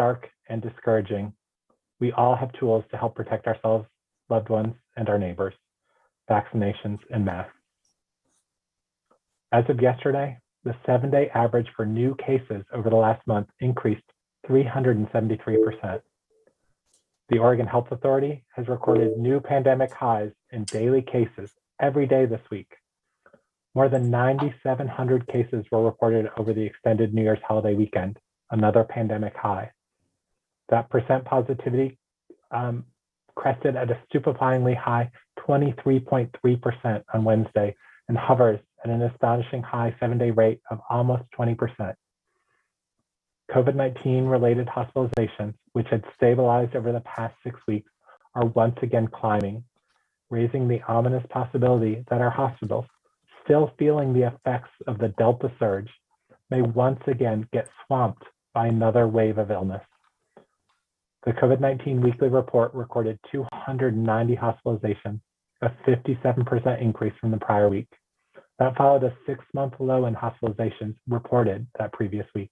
stark and discouraging, we all have tools to help protect ourselves, loved ones, and our neighbors: vaccinations and masks. As of yesterday, the 7-day average for new cases over the last month increased 373%. The Oregon Health Authority has recorded new pandemic highs in daily cases every day this week. More than 9,700 cases were reported over the extended New Year's holiday weekend, another pandemic high. That percent positivity crested at a stupefyingly high 23.3% on Wednesday and hovers at an astonishing high 7-day rate of almost 20%. COVID-19 related hospitalizations, which had stabilized over the past 6 weeks, are once again climbing, raising the ominous possibility that our hospitals, still feeling the effects of the Delta surge, may once again get swamped by another wave of illness. The COVID-19 weekly report recorded 290 hospitalizations, a 57% increase from the prior week. That followed a 6-month low in hospitalizations reported that previous week.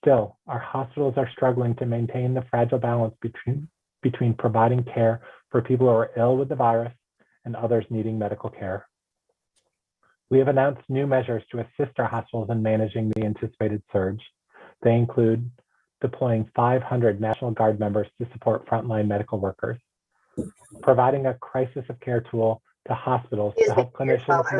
Still, our hospitals are struggling to maintain the fragile balance between providing care for people who are ill with the virus and others needing medical care. We have announced new measures to assist our hospitals in managing the anticipated surge. They include deploying 500 National Guard members to support frontline medical workers, providing a crisis of care tool to hospitals to help clinicians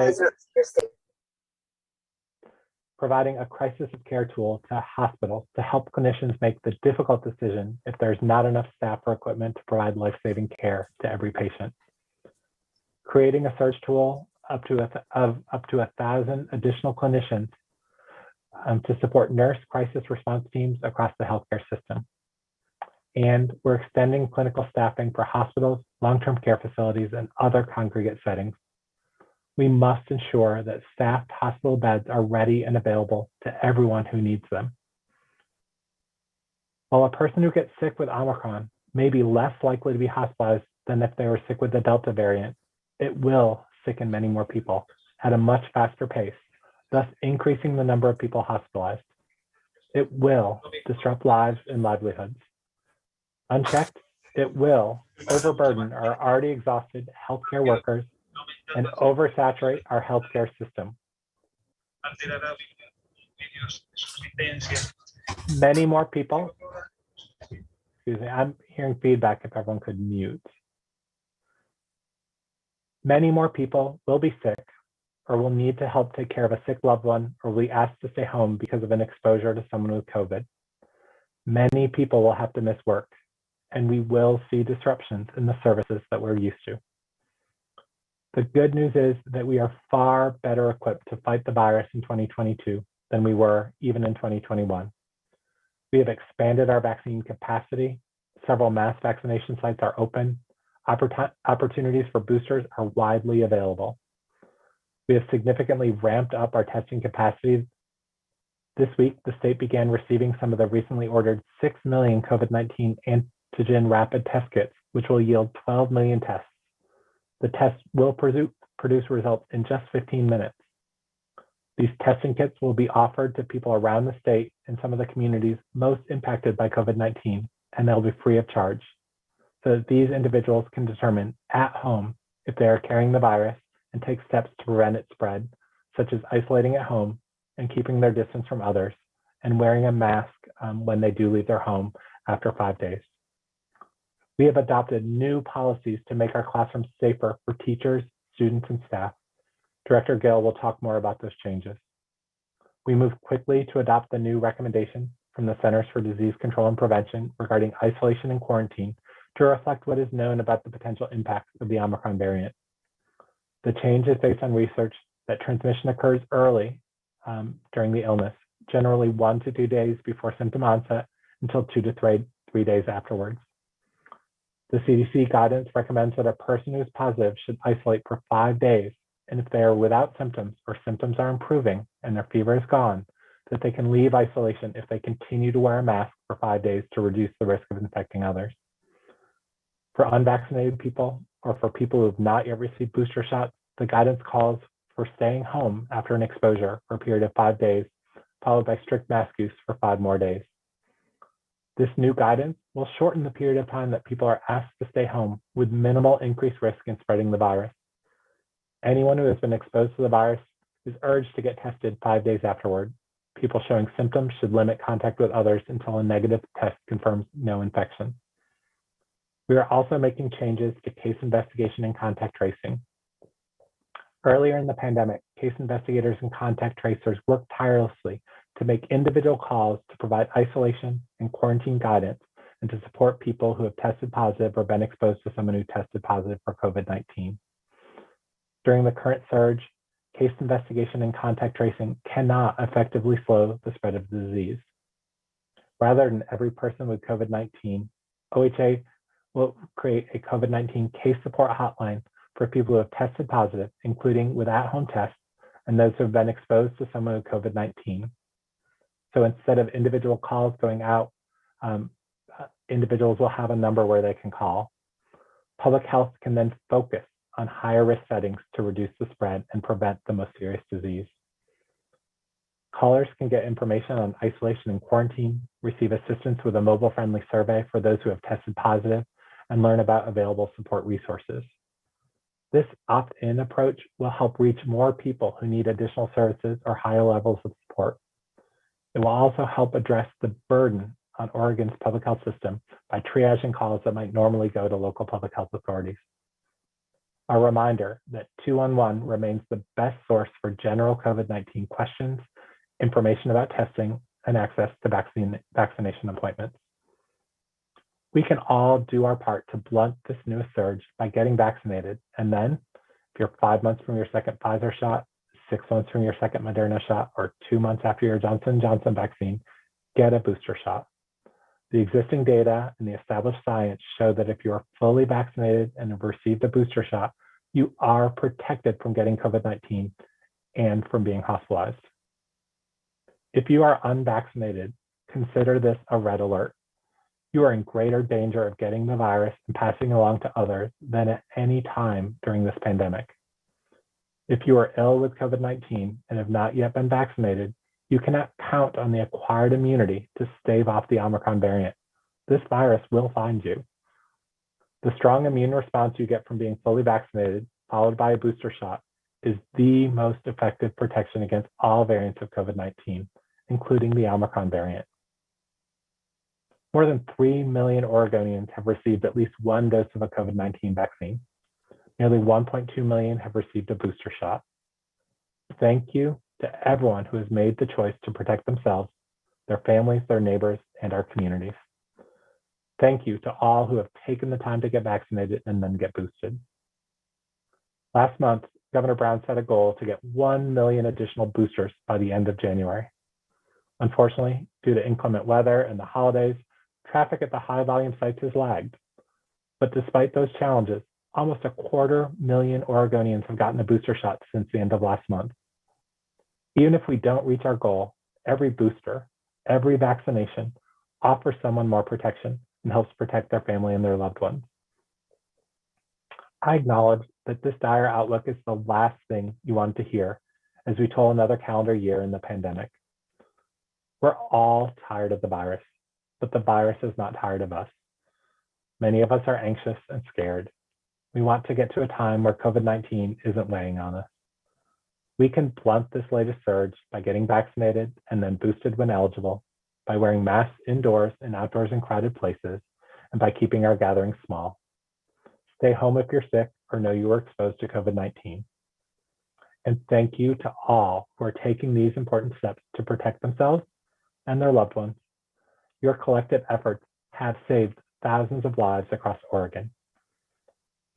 make the difficult decision if there's not enough staff or equipment to provide life-saving care to every patient. Creating a surge tool up to 1,000 additional clinicians to support nurse crisis response teams across the healthcare system. And we're extending clinical staffing for hospitals, long-term care facilities, and other congregate settings. We must ensure that staffed hospital beds are ready and available to everyone who needs them. While a person who gets sick with Omicron may be less likely to be hospitalized than if they were sick with the Delta variant, it will sicken many more people at a much faster pace, thus increasing the number of people hospitalized. It will disrupt lives and livelihoods. Unchecked, it will overburden our already exhausted healthcare workers and oversaturate our healthcare system. Many more people, excuse me, I'm hearing feedback if everyone could mute. Many more people will be sick or will need to help take care of a sick loved one or will be asked to stay home because of an exposure to someone with COVID. Many people will have to miss work, and we will see disruptions in the services that we're used to. The good news is that we are far better equipped to fight the virus in 2022 than we were even in 2021. We have expanded our vaccine capacity. Several mass vaccination sites are open. Opportunities for boosters are widely available. We have significantly ramped up our testing capacity. This week, the state began receiving some of the recently ordered 6 million COVID-19 antigen rapid test kits, which will yield 12 million tests. The tests will produce results in just 15 minutes. These testing kits will be offered to people around the state in some of the communities most impacted by COVID-19, and they'll be free of charge, so that these individuals can determine at home if they are carrying the virus and take steps to prevent its spread, such as isolating at home and keeping their distance from others, and wearing a mask when they do leave their home after 5 days. We have adopted new policies to make our classrooms safer for teachers, students, and staff. Director Gill will talk more about those changes. We moved quickly to adopt the new recommendation from the Centers for Disease Control and Prevention regarding isolation and quarantine to reflect what is known about the potential impacts of the Omicron variant. The change is based on research that transmission occurs early during the illness, generally 1 to 2 days before symptom onset until 2 to 3 days afterwards. The CDC guidance recommends that a person who is positive should isolate for 5 days, and if they are without symptoms or symptoms are improving and their fever is gone, that they can leave isolation if they continue to wear a mask for 5 days to reduce the risk of infecting others. For unvaccinated people or for people who have not yet received booster shots, the guidance calls for staying home after an exposure for a period of 5 days, followed by strict mask use for 5 more days. This new guidance will shorten the period of time that people are asked to stay home with minimal increased risk in spreading the virus. Anyone who has been exposed to the virus is urged to get tested 5 days afterward. People showing symptoms should limit contact with others until a negative test confirms no infection. We are also making changes to case investigation and contact tracing. Earlier in the pandemic, case investigators and contact tracers worked tirelessly to make individual calls to provide isolation and quarantine guidance and to support people who have tested positive or been exposed to someone who tested positive for COVID-19. During the current surge, case investigation and contact tracing cannot effectively slow the spread of the disease. Rather than every person with COVID-19, OHA will create a COVID-19 case support hotline for people who have tested positive, including with at-home tests, and those who have been exposed to someone with COVID-19. So instead of individual calls going out, individuals will have a number where they can call. Public health can then focus on higher risk settings to reduce the spread and prevent the most serious disease. Callers can get information on isolation and quarantine, receive assistance with a mobile-friendly survey for those who have tested positive, and learn about available support resources. This opt-in approach will help reach more people who need additional services or higher levels of support. It will also help address the burden on Oregon's public health system by triaging calls that might normally go to local public health authorities. A reminder that 211 remains the best source for general COVID-19 questions, information about testing, and access to vaccination appointments. We can all do our part to blunt this newest surge by getting vaccinated. And then, if you're 5 months from your second Pfizer shot, 6 months from your second Moderna shot, or 2 months after your Johnson & Johnson vaccine, get a booster shot. The existing data and the established science show that if you are fully vaccinated and have received a booster shot, you are protected from getting COVID-19 and from being hospitalized. If you are unvaccinated, consider this a red alert. You are in greater danger of getting the virus and passing along to others than at any time during this pandemic. If you are ill with COVID-19 and have not yet been vaccinated, you cannot count on the acquired immunity to stave off the Omicron variant. This virus will find you. The strong immune response you get from being fully vaccinated, followed by a booster shot, is the most effective protection against all variants of COVID-19, including the Omicron variant. More than 3 million Oregonians have received at least one dose of a COVID-19 vaccine. Nearly 1.2 million have received a booster shot. Thank you to everyone who has made the choice to protect themselves, their families, their neighbors, and our communities. Thank you to all who have taken the time to get vaccinated and then get boosted. Last month, Governor Brown set a goal to get 1 million additional boosters by the end of January. Unfortunately, due to inclement weather and the holidays, traffic at the high volume sites has lagged. But despite those challenges, almost 250,000 Oregonians have gotten a booster shot since the end of last month. Even if we don't reach our goal, every booster, every vaccination offers someone more protection and helps protect their family and their loved ones. I acknowledge that this dire outlook is the last thing you want to hear as we toll another calendar year in the pandemic. We're all tired of the virus, but the virus is not tired of us. Many of us are anxious and scared. We want to get to a time where COVID-19 isn't weighing on us. We can blunt this latest surge by getting vaccinated and then boosted when eligible, by wearing masks indoors and outdoors in crowded places, and by keeping our gatherings small. Stay home if you're sick or know you were exposed to COVID-19. And thank you to all who are taking these important steps to protect themselves and their loved ones. Your collective efforts have saved thousands of lives across Oregon.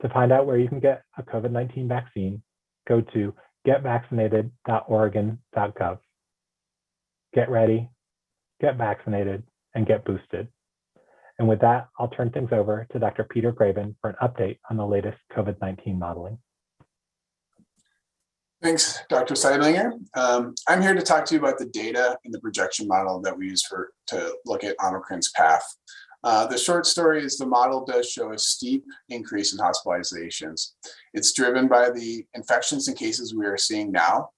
To find out where you can get a COVID-19 vaccine, go to getvaccinated.oregon.gov. Get ready, get vaccinated, and get boosted. And with that, I'll turn things over to Dr. Peter Graven for an update on the latest COVID-19 modeling. Thanks, Dr. Seidlinger. I'm here to talk to you about the data and the projection model that we use to look at Omicron's path. The short story is the model does show a steep increase in hospitalizations. It's driven by the infections and cases we are seeing now.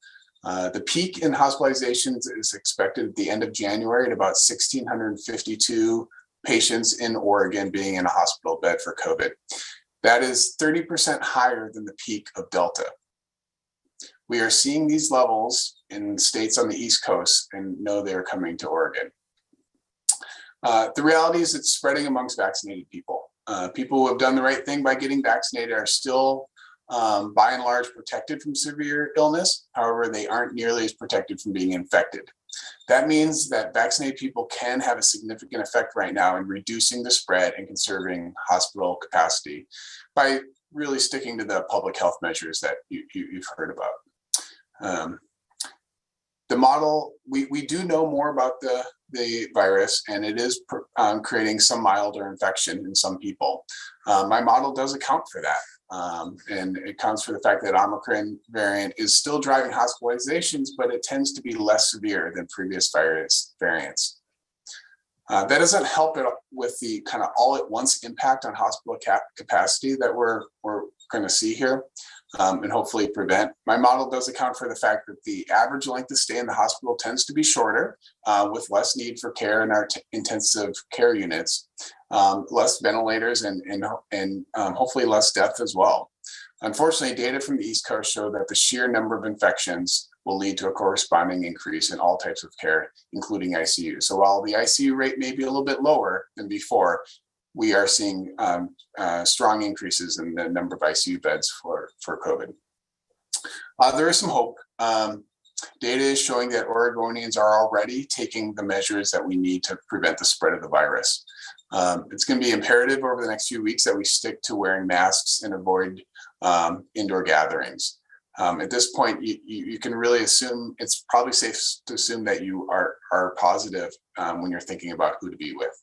The peak in hospitalizations is expected at the end of January at about 1,652 patients in Oregon being in a hospital bed for COVID. That is 30% higher than the peak of Delta. We are seeing these levels in states on the East Coast and know they are coming to Oregon. The reality is it's spreading amongst vaccinated people. People who have done the right thing by getting vaccinated are still, by and large, protected from severe illness. However, they aren't nearly as protected from being infected. That means that vaccinated people can have a significant effect right now in reducing the spread and conserving hospital capacity by really sticking to the public health measures that you've heard about. The model, we do know more about the virus, and it is creating some milder infection in some people. My model does account for that. And it accounts for the fact that Omicron variant is still driving hospitalizations, but it tends to be less severe than previous virus variants. That doesn't help it with the kind of all at once impact on hospital capacity that we're going to see here, and hopefully prevent. My model does account for the fact that the average length of stay in the hospital tends to be shorter, with less need for care in our intensive care units, less ventilators, and hopefully less death as well. Unfortunately, data from the East Coast show that the sheer number of infections will lead to a corresponding increase in all types of care, including ICU. So while the ICU rate may be a little bit lower than before, we are seeing strong increases in the number of ICU beds for COVID. There is some hope. Data is showing that Oregonians are already taking the measures that we need to prevent the spread of the virus. It's going to be imperative over the next few weeks that we stick to wearing masks and avoid indoor gatherings. At this point, you can really assume, it's probably safe to assume that you are positive when you're thinking about who to be with.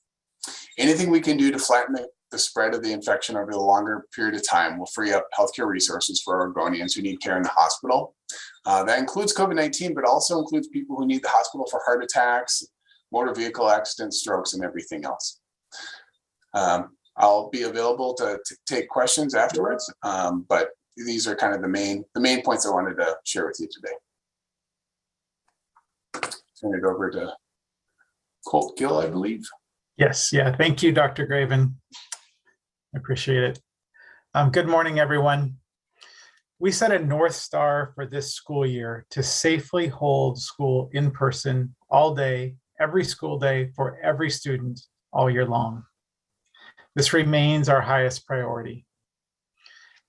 Anything we can do to flatten the spread of the infection over the longer period of time will free up healthcare resources for Oregonians who need care in the hospital. That includes COVID-19, but also includes people who need the hospital for heart attacks, motor vehicle accidents, strokes, and everything else. I'll be available to take questions afterwards, but these are kind of the main points I wanted to share with you today. Turn it over to Colt Gill, I believe. Yes, yeah, thank you, Dr. Graven. I appreciate it. Good morning, everyone. We set a North Star for this school year to safely hold school in person all day, every school day for every student all year long. This remains our highest priority.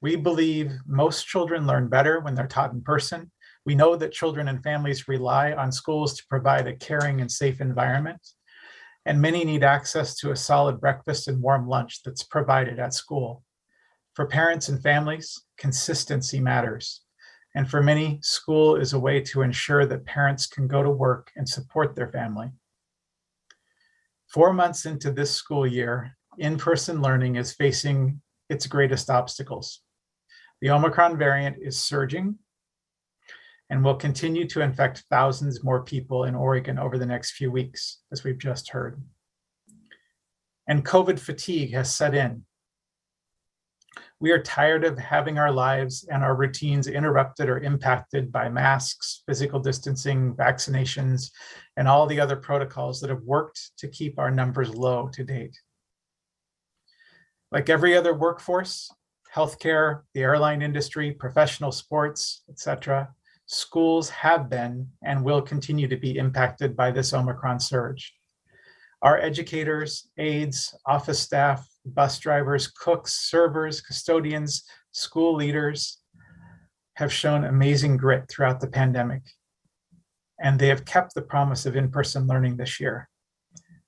We believe most children learn better when they're taught in person. We know that children and families rely on schools to provide a caring and safe environment, and many need access to a solid breakfast and warm lunch that's provided at school. For parents and families, consistency matters. And for many, school is a way to ensure that parents can go to work and support their family. 4 months into this school year, in-person learning is facing its greatest obstacles. The Omicron variant is surging and will continue to infect thousands more people in Oregon over the next few weeks, as we've just heard. And COVID fatigue has set in. We are tired of having our lives and our routines interrupted or impacted by masks, physical distancing, vaccinations, and all the other protocols that have worked to keep our numbers low to date. Like every other workforce, healthcare, the airline industry, professional sports, etc., schools have been and will continue to be impacted by this Omicron surge. Our educators, aides, office staff, bus drivers, cooks, servers, custodians, school leaders have shown amazing grit throughout the pandemic, and they have kept the promise of in-person learning this year.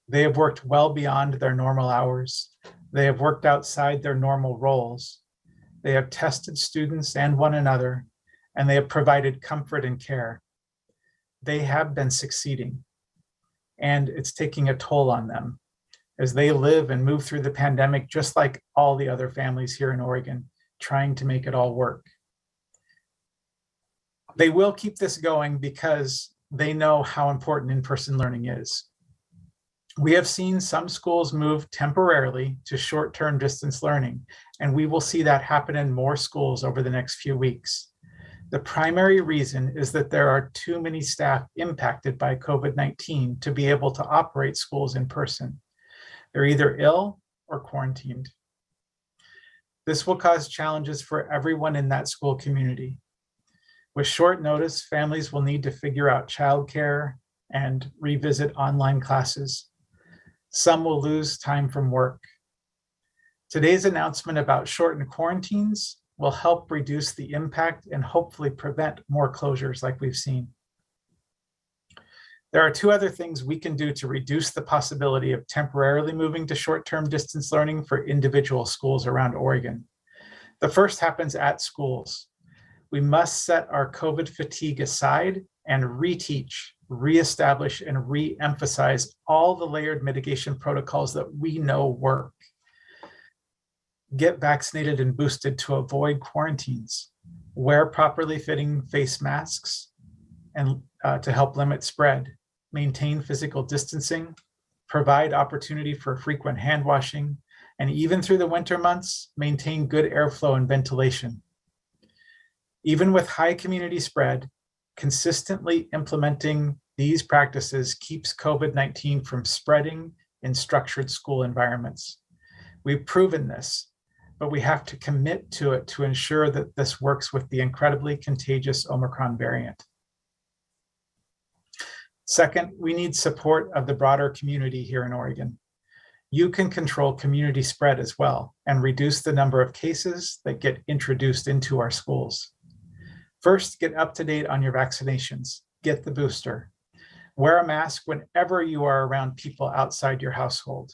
They have worked well beyond their normal hours. They have worked outside their normal roles. They have tested students and one another, and they have provided comfort and care. They have been succeeding, and it's taking a toll on them as they live and move through the pandemic, just like all the other families here in Oregon, trying to make it all work. They will keep this going because they know how important in-person learning is. We have seen some schools move temporarily to short-term distance learning, and we will see that happen in more schools over the next few weeks. The primary reason is that there are too many staff impacted by COVID-19 to be able to operate schools in person. They're either ill or quarantined. This will cause challenges for everyone in that school community. With short notice, families will need to figure out childcare and revisit online classes. Some will lose time from work. Today's announcement about shortened quarantines will help reduce the impact and hopefully prevent more closures like we've seen. There are two other things we can do to reduce the possibility of temporarily moving to short-term distance learning for individual schools around Oregon. The first happens at schools. We must set our COVID fatigue aside and reteach, reestablish, and re-emphasize all the layered mitigation protocols that we know work. Get vaccinated and boosted to avoid quarantines. Wear properly fitting face masks and to help limit spread. Maintain physical distancing, provide opportunity for frequent hand washing, and even through the winter months, maintain good airflow and ventilation. Even with high community spread, consistently implementing these practices keeps COVID-19 from spreading in structured school environments. We've proven this, but we have to commit to it to ensure that this works with the incredibly contagious Omicron variant. Second, we need support of the broader community here in Oregon. You can control community spread as well and reduce the number of cases that get introduced into our schools. First, get up to date on your vaccinations. Get the booster. Wear a mask whenever you are around people outside your household.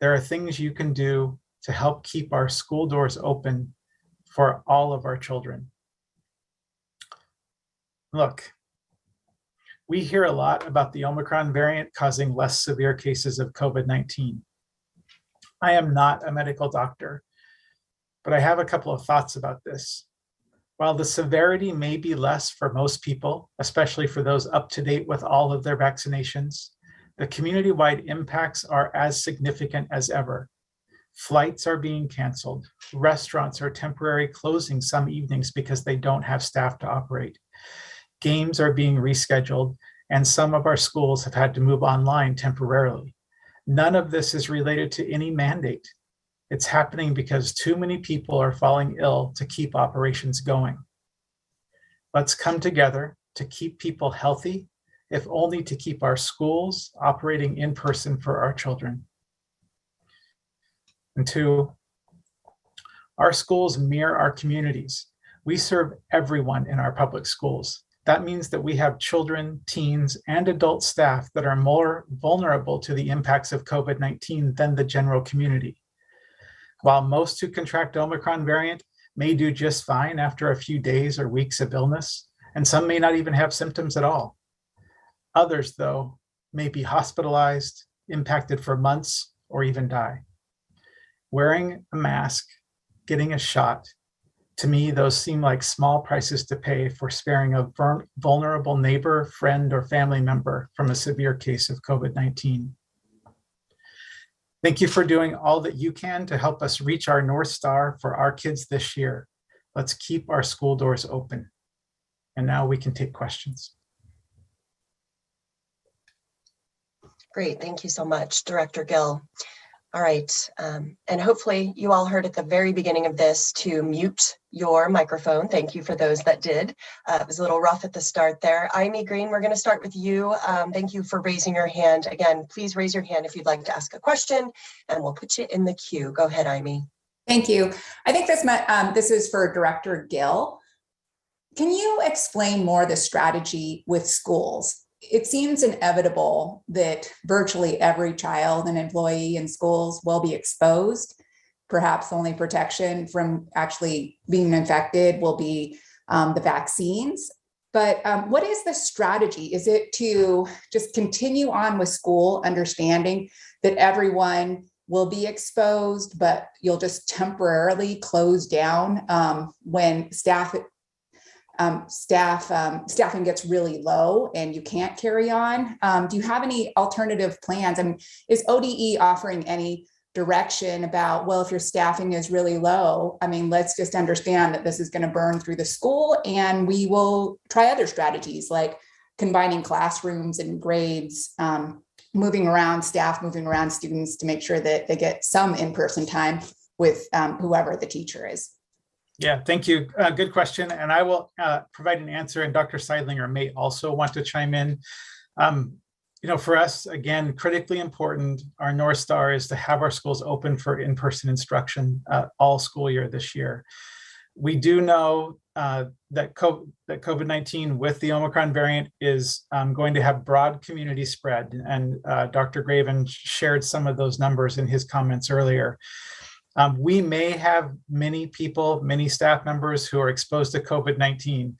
There are things you can do to help keep our school doors open for all of our children. Look, we hear a lot about the Omicron variant causing less severe cases of COVID-19. I am not a medical doctor, but I have a couple of thoughts about this. While the severity may be less for most people, especially for those up to date with all of their vaccinations, the community-wide impacts are as significant as ever. Flights are being canceled. Restaurants are temporarily closing some evenings because they don't have staff to operate. Games are being rescheduled, and some of our schools have had to move online temporarily. None of this is related to any mandate. It's happening because too many people are falling ill to keep operations going. Let's come together to keep people healthy, if only to keep our schools operating in person for our children. And two, our schools mirror our communities. We serve everyone in our public schools. That means that we have children, teens, and adult staff that are more vulnerable to the impacts of COVID-19 than the general community. While most who contract Omicron variant may do just fine after a few days or weeks of illness, and some may not even have symptoms at all. Others, though, may be hospitalized, impacted for months, or even die. Wearing a mask, getting a shot, to me, those seem like small prices to pay for sparing a vulnerable neighbor, friend, or family member from a severe case of COVID-19. Thank you for doing all that you can to help us reach our North Star for our kids this year. Let's keep our school doors open. And now we can take questions. Great, thank you so much, Director Gill. All right, and hopefully you all heard at the very beginning of this to mute your microphone. Thank you for those that did. It was a little rough at the start there. Amy Green, we're gonna start with you. Thank you for raising your hand. Again, please raise your hand if you'd like to ask a question and we'll put you in the queue. Go ahead, Amy. Thank you. I think this is for Director Gill. Can you explain more the strategy with schools? It seems inevitable that virtually every child and employee in schools will be exposed. Perhaps the only protection from actually being infected will be the vaccines. But what is the strategy? Is it to just continue on with school, understanding that everyone will be exposed, but you'll just temporarily close down when staffing gets really low and you can't carry on? Do you have any alternative plans? I mean, is ODE offering any direction about, well, if your staffing is really low, I mean, let's just understand that this is going to burn through the school and we will try other strategies like combining classrooms and grades, moving around staff, moving around students to make sure that they get some in-person time with whoever the teacher is? Yeah, thank you. Good question. And I will provide an answer, and Dr. Seidlinger may also want to chime in. For us, again, critically important, our North Star is to have our schools open for in-person instruction all school year this year. We do know that COVID-19 with the Omicron variant is going to have broad community spread. And Dr. Graven shared some of those numbers in his comments earlier. We may have many people, many staff members who are exposed to COVID-19.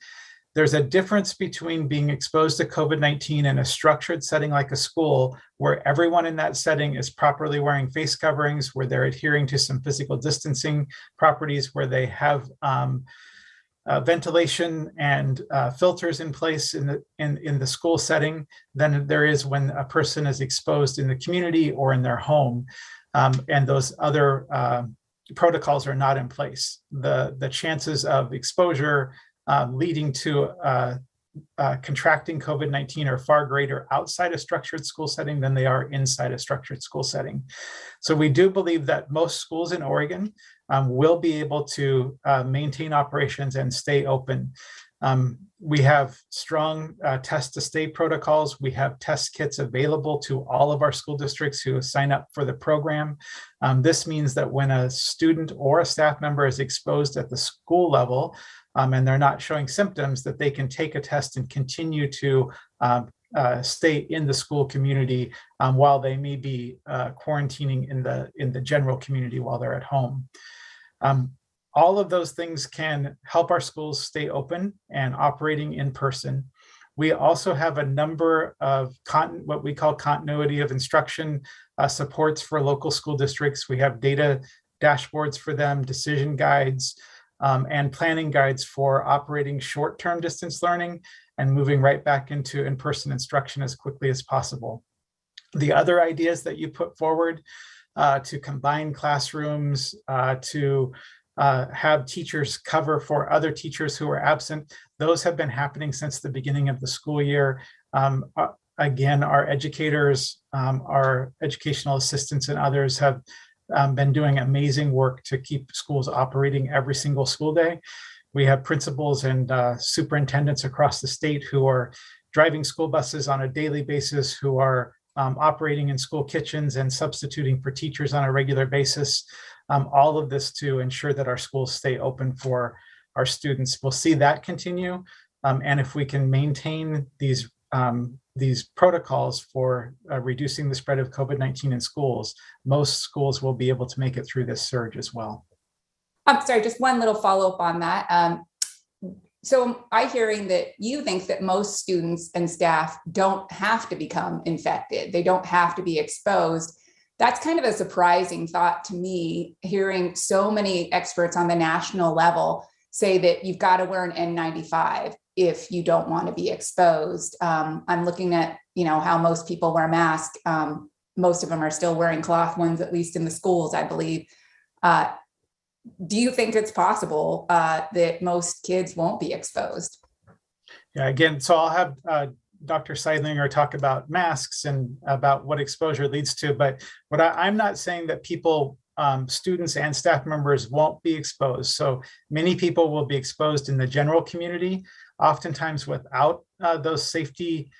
There's a difference between being exposed to COVID-19 in a structured setting like a school, where everyone in that setting is properly wearing face coverings, where they're adhering to some physical distancing properties, where they have ventilation and filters in place in the school setting, than there is when a person is exposed in the community or in their home, and those other protocols are not in place. The chances of exposure leading to contracting COVID-19 are far greater outside a structured school setting than they are inside a structured school setting. So we do believe that most schools in Oregon will be able to maintain operations and stay open. We have strong test to stay protocols. We have test kits available to all of our school districts who sign up for the program. This means that when a student or a staff member is exposed at the school level, and they're not showing symptoms, that they can take a test and continue to stay in the school community while they may be quarantining in the general community while they're at home. All of those things can help our schools stay open and operating in person. We also have a number of what we call continuity of instruction supports for local school districts. We have data dashboards for them, decision guides, and planning guides for operating short-term distance learning and moving right back into in-person instruction as quickly as possible. The other ideas that you put forward to combine classrooms, to have teachers cover for other teachers who are absent, those have been happening since the beginning of the school year. Again, our educators, our educational assistants, and others have been doing amazing work to keep schools operating every single school day. We have principals and superintendents across the state who are driving school buses on a daily basis, who are operating in school kitchens and substituting for teachers on a regular basis. All of this to ensure that our schools stay open for our students. We'll see that continue. And if we can maintain these protocols for reducing the spread of COVID-19 in schools, most schools will be able to make it through this surge as well. I'm sorry, just one little follow-up on that. So I'm hearing that you think that most students and staff don't have to become infected. They don't have to be exposed. That's kind of a surprising thought to me, hearing so many experts on the national level say that you've got to wear an N95 if you don't want to be exposed. I'm looking at, how most people wear masks. Most of them are still wearing cloth ones, at least in the schools, I believe. Do you think it's possible that most kids won't be exposed? Yeah, again, so I'll have Dr. Seidlinger talk about masks and about what exposure leads to, but I'm not saying that people, students and staff members won't be exposed. So many people will be exposed in the general community, oftentimes without those safety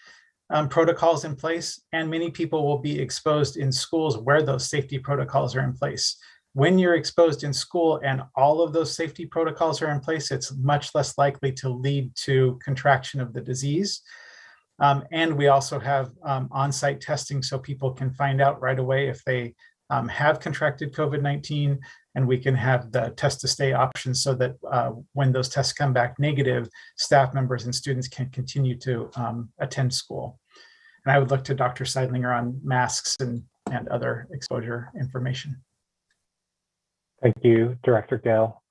protocols in place, and many people will be exposed in schools where those safety protocols are in place. When you're exposed in school and all of those safety protocols are in place, it's much less likely to lead to contraction of the disease. And we also have on-site testing so people can find out right away if they have contracted COVID-19, and we can have the test to stay option so that when those tests come back negative, staff members and students can continue to attend school. And I would look to Dr. Seidlinger on masks and other exposure information. Thank you, Director Gill.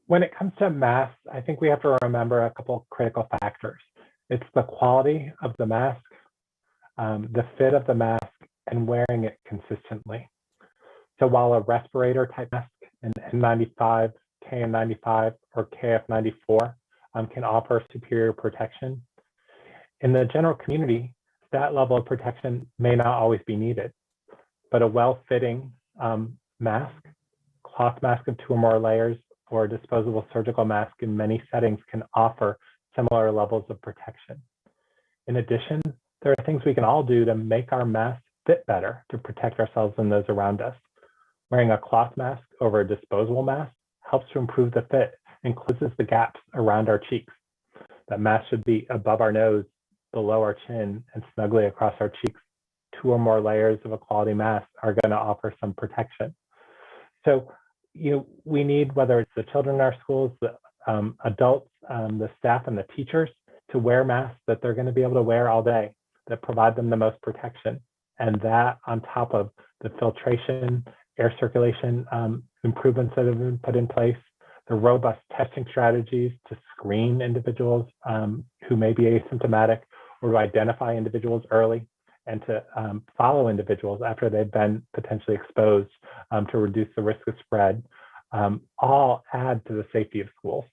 When it comes to masks, I think we have to remember a couple critical factors. It's the quality of the mask, the fit of the mask, and wearing it consistently. So while a respirator type mask, an N95, KN95, or KF94 can offer superior protection, in the general community, that level of protection may not always be needed, but a well-fitting mask, cloth mask of 2 or more layers, or a disposable surgical mask in many settings can offer similar levels of protection. In addition, there are things we can all do to make our masks fit better to protect ourselves and those around us. Wearing a cloth mask over a disposable mask helps to improve the fit and closes the gaps around our cheeks. That mask should be above our nose, below our chin, and snugly across our cheeks. 2 or more layers of a quality mask are going to offer some protection. So, we need, whether it's the children in our schools, the adults, the staff, and the teachers, to wear masks that they're going to be able to wear all day, that provide them the most protection. And that, on top of the filtration, air circulation improvements that have been put in place, the robust testing strategies to screen individuals who may be asymptomatic, or to identify individuals early, and to follow individuals after they've been potentially exposed to reduce the risk of spread, all add to the safety of schools.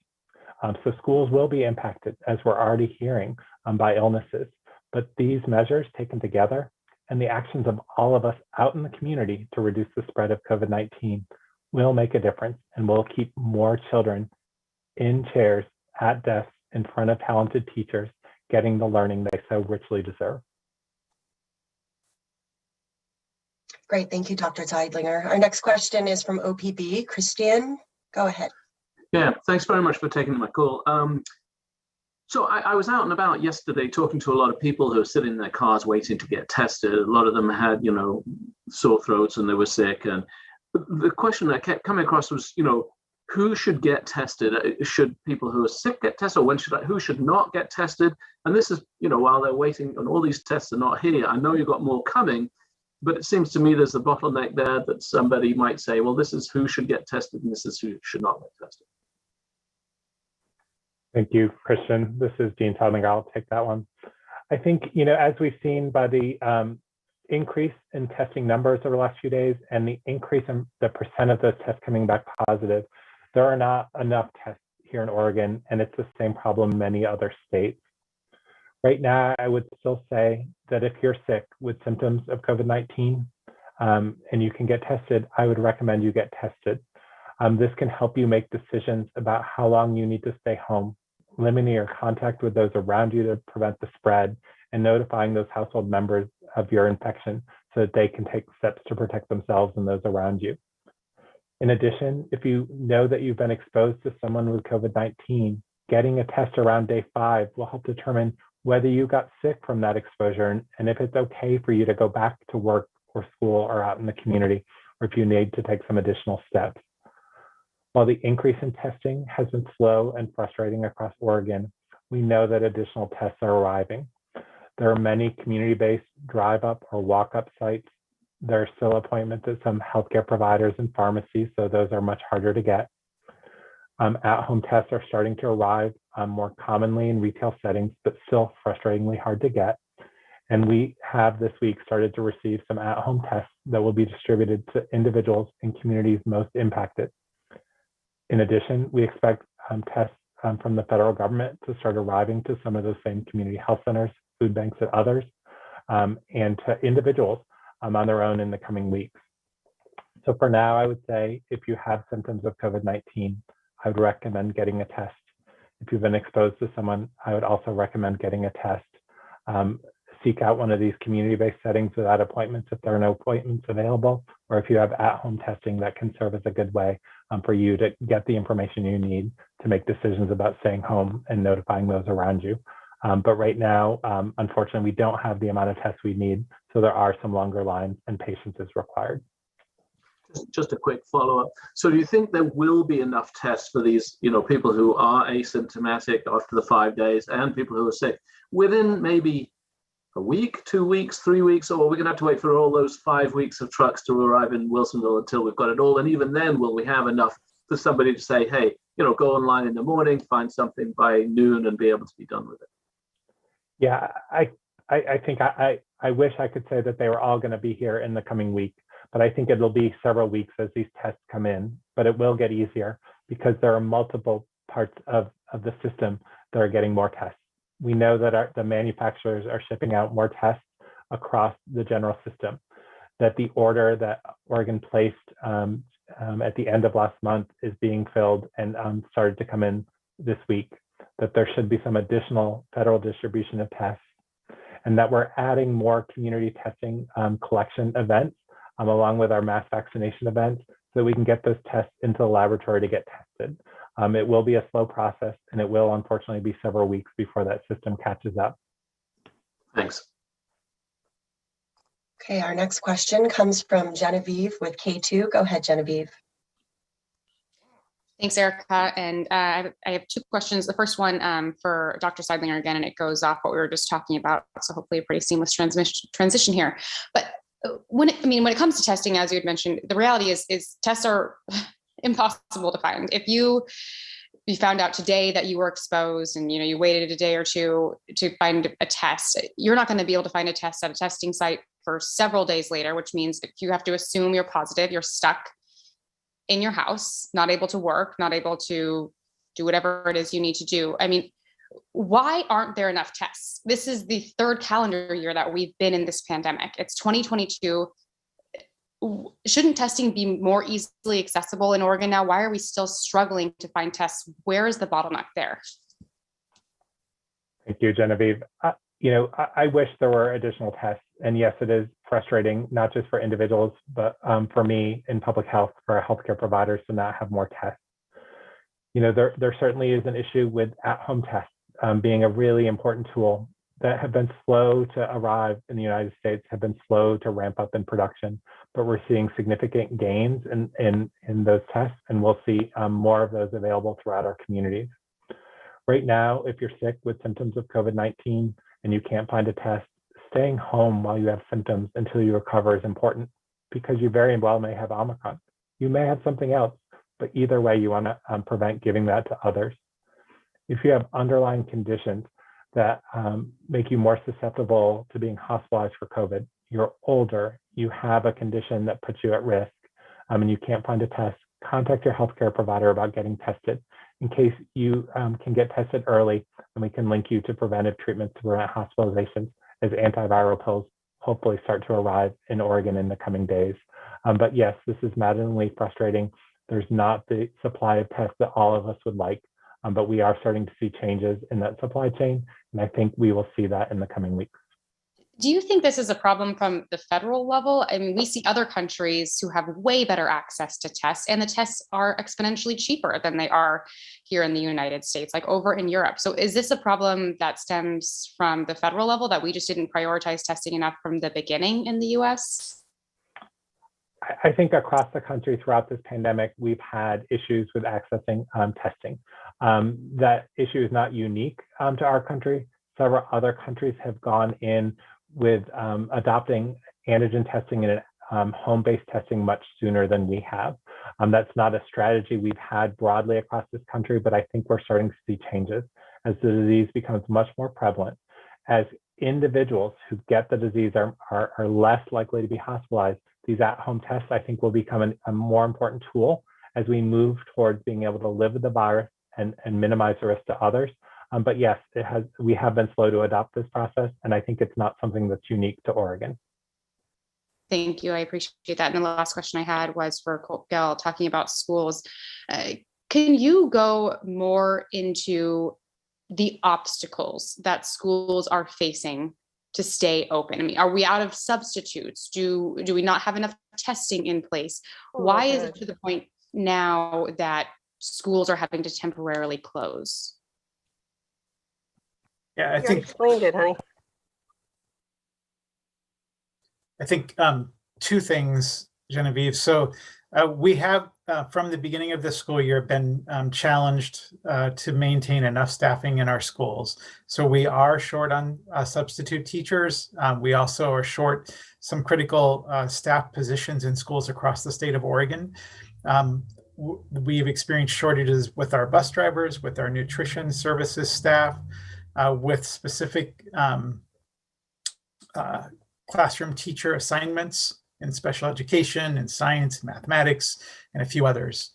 So schools will be impacted, as we're already hearing, by illnesses. But these measures taken together, and the actions of all of us out in the community to reduce the spread of COVID-19, will make a difference, and will keep more children in chairs, at desks, in front of talented teachers, getting the learning they so richly deserve. Great, thank you, Dr. Zeidlinger. Our next question is from OPB. Christian, go ahead. Yeah, thanks very much for taking my call. So I was out and about yesterday talking to a lot of people who were sitting in their cars waiting to get tested. A lot of them had, sore throats and they were sick. And the question that kept coming across was, who should get tested? Should people who are sick get tested, or who should not get tested? And this is, while they're waiting and all these tests are not here, I know you've got more coming, but it seems to me there's a bottleneck there that somebody might say, well, this is who should get tested and this is who should not get tested. Thank you, Christian. This is Dean Zeidlinger. I'll take that one. I think, as we've seen by the increase in testing numbers over the last few days and the increase in the percent of those tests coming back positive, there are not enough tests here in Oregon, and it's the same problem in many other states. Right now, I would still say that if you're sick with symptoms of COVID-19 and you can get tested, I would recommend you get tested. This can help you make decisions about how long you need to stay home, limiting your contact with those around you to prevent the spread, and notifying those household members of your infection so that they can take steps to protect themselves and those around you. In addition, if you know that you've been exposed to someone with COVID-19, getting a test around day 5 will help determine whether you got sick from that exposure and if it's okay for you to go back to work or school or out in the community, or if you need to take some additional steps. While the increase in testing has been slow and frustrating across Oregon, we know that additional tests are arriving. There are many community-based drive-up or walk-up sites. There are still appointments at some healthcare providers and pharmacies, so those are much harder to get. At-home tests are starting to arrive more commonly in retail settings, but still frustratingly hard to get. And we have this week started to receive some at-home tests that will be distributed to individuals in communities most impacted. In addition, we expect tests from the federal government to start arriving to some of those same community health centers, food banks, and others, and to individuals on their own in the coming weeks. So for now, I would say if you have symptoms of COVID-19, I would recommend getting a test. If you've been exposed to someone, I would also recommend getting a test. Seek out one of these community-based settings without appointments if there are no appointments available, or if you have at-home testing that can serve as a good way for you to get the information you need to make decisions about staying home and notifying those around you. But right now, unfortunately, we don't have the amount of tests we need, so there are some longer lines and patience is required. Just a quick follow-up. So do you think there will be enough tests for these, people who are asymptomatic after the 5 days and people who are sick within maybe a week, 2 weeks, 3 weeks, or we're going to have to wait for all those 5 weeks of trucks to arrive in Wilsonville until we've got it all? And even then, will we have enough for somebody to say, hey, go online in the morning, find something by noon and be able to be done with it? Yeah, I think I wish I could say that they were all going to be here in the coming week, but I think it'll be several weeks as these tests come in, but it will get easier because there are multiple parts of the system that are getting more tests. We know that the manufacturers are shipping out more tests across the general system, that the order that Oregon placed at the end of last month is being filled and started to come in this week, that there should be some additional federal distribution of tests, and that we're adding more community testing collection events along with our mass vaccination events so that we can get those tests into the laboratory to get tested. It will be a slow process, and it will unfortunately be several weeks before that system catches up. Thanks. Okay, our next question comes from Genevieve with K2. Go ahead, Genevieve. Thanks, Erica. And I have two questions. The first one for Dr. Seidlinger again, and it goes off what we were just talking about. So hopefully a pretty seamless transition here. But when it comes to testing, as you had mentioned, the reality is tests are impossible to find. If you found out today that you were exposed and you waited a day or two to find a test, you're not going to be able to find a test at a testing site for several days later, which means if you have to assume you're positive, you're stuck in your house, not able to work, not able to do whatever it is you need to do. I mean, why aren't there enough tests? This is the third calendar year that we've been in this pandemic. It's 2022. Shouldn't testing be more easily accessible in Oregon now? Why are we still struggling to find tests? Where is the bottleneck there? Thank you, Genevieve. I wish there were additional tests. And yes, it is frustrating, not just for individuals, but for me in public health, for our healthcare providers to not have more tests. There certainly is an issue with at-home tests being a really important tool that have been slow to arrive in the United States, have been slow to ramp up in production, but we're seeing significant gains in those tests, and we'll see more of those available throughout our communities. Right now, if you're sick with symptoms of COVID-19 and you can't find a test, staying home while you have symptoms until you recover is important, because you very well may have Omicron. You may have something else, but either way, you want to prevent giving that to others. If you have underlying conditions that make you more susceptible to being hospitalized for COVID, you're older, you have a condition that puts you at risk, and you can't find a test, contact your healthcare provider about getting tested in case you can get tested early, and we can link you to preventive treatments to prevent hospitalizations as antiviral pills hopefully start to arrive in Oregon in the coming days. But yes, this is maddeningly frustrating. There's not the supply of tests that all of us would like, but we are starting to see changes in that supply chain, and I think we will see that in the coming weeks. Do you think this is a problem from the federal level? I mean, we see other countries who have way better access to tests, and the tests are exponentially cheaper than they are here in the United States, like over in Europe. So is this a problem that stems from the federal level, that we just didn't prioritize testing enough from the beginning in the US? I think across the country throughout this pandemic, we've had issues with accessing testing. That issue is not unique to our country. Several other countries have gone in with adopting antigen testing and home-based testing much sooner than we have. That's not a strategy we've had broadly across this country, but I think we're starting to see changes as the disease becomes much more prevalent. As individuals who get the disease are less likely to be hospitalized, these at-home tests, I think, will become a more important tool as we move towards being able to live with the virus and minimize the risk to others. But yes, we have been slow to adopt this process, and I think it's not something that's unique to Oregon. Thank you. I appreciate that. And the last question I had was for Gail, talking about schools. Can you go more into the obstacles that schools are facing to stay open? I mean, are we out of substitutes? Do we not have enough testing in place? Why is it to the point now that schools are having to temporarily close? Yeah, You explained it, honey. I think two things, Genevieve. So we have, from the beginning of the school year, been challenged to maintain enough staffing in our schools. So we are short on substitute teachers. We also are short some critical staff positions in schools across the state of Oregon. We've experienced shortages with our bus drivers, with our nutrition services staff, with specific classroom teacher assignments in special education and science and mathematics and a few others.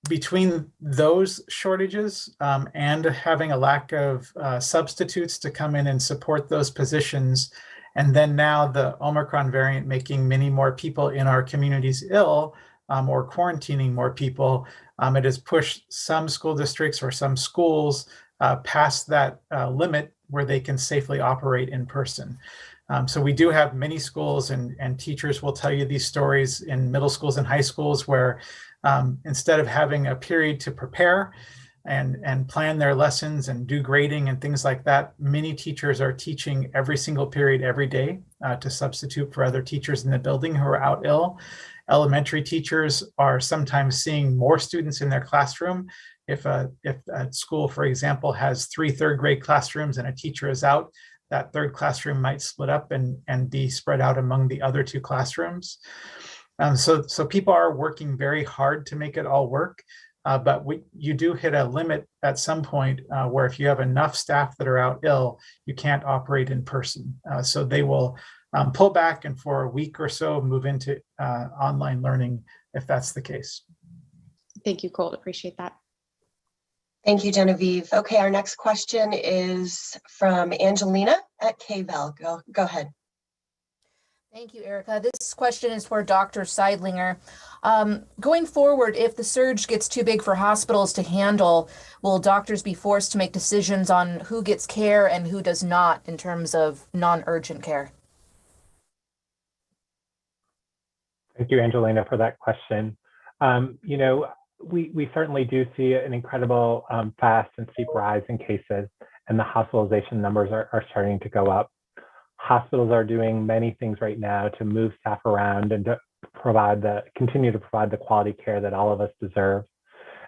Between those shortages and having a lack of substitutes to come in and support those positions, And then now the Omicron variant making many more people in our communities ill, or quarantining more people, it has pushed some school districts or some schools past that limit where they can safely operate in person. So we do have many schools, and teachers will tell you these stories in middle schools and high schools where instead of having a period to prepare and plan their lessons and do grading and things like that, many teachers are teaching every single period every day to substitute for other teachers in the building who are out ill. Elementary teachers are sometimes seeing more students in their classroom. If a school, for example, has 3 third grade classrooms and a teacher is out, that third classroom might split up and be spread out among the other 2 classrooms. So people are working very hard to make it all work, but you do hit a limit at some point where if you have enough staff that are out ill, you can't operate in person. So they will pull back and for a week or so move into online learning if that's the case. Thank you, Colt. Appreciate that. Thank you, Genevieve. Okay, our next question is from Angelina at KVAL. Go ahead. Thank you, Erica. This question is for Dr. Seidlinger. Going forward, if the surge gets too big for hospitals to handle, will doctors be forced to make decisions on who gets care and who does not in terms of non-urgent care? Thank you, Angelina, for that question. We certainly do see an incredible fast and steep rise in cases, and the hospitalization numbers are starting to go up. Hospitals are doing many things right now to move staff around and to continue to provide the quality care that all of us deserve.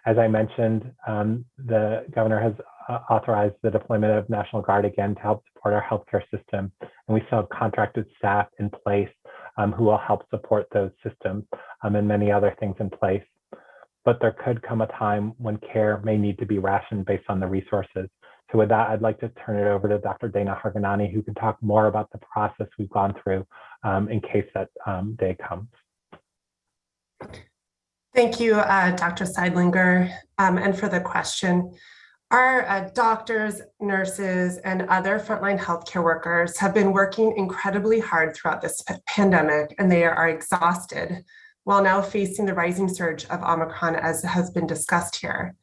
As I mentioned, the governor has authorized the deployment of National Guard again to help support our healthcare system, and we still have contracted staff in place who will help support those systems and many other things in place. But there could come a time when care may need to be rationed based on the resources. So with that, I'd like to turn it over to Dr. Dana Harganani, who can talk more about the process we've gone through in case that day comes. Thank you, Dr. Seidlinger, and for the question. Our doctors, nurses, and other frontline healthcare workers have been working incredibly hard throughout this pandemic, and they are exhausted while now facing the rising surge of Omicron, as has been discussed here.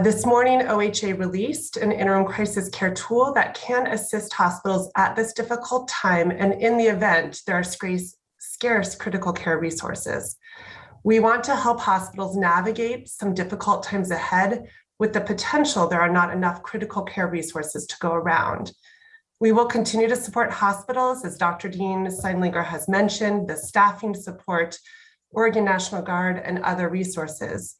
This morning, OHA released an interim crisis care tool that can assist hospitals at this difficult time and in the event there are scarce critical care resources. We want to help hospitals navigate some difficult times ahead with the potential there are not enough critical care resources to go around. We will continue to support hospitals, as Dr. Dean Seidlinger has mentioned, the staffing support, Oregon National Guard, and other resources.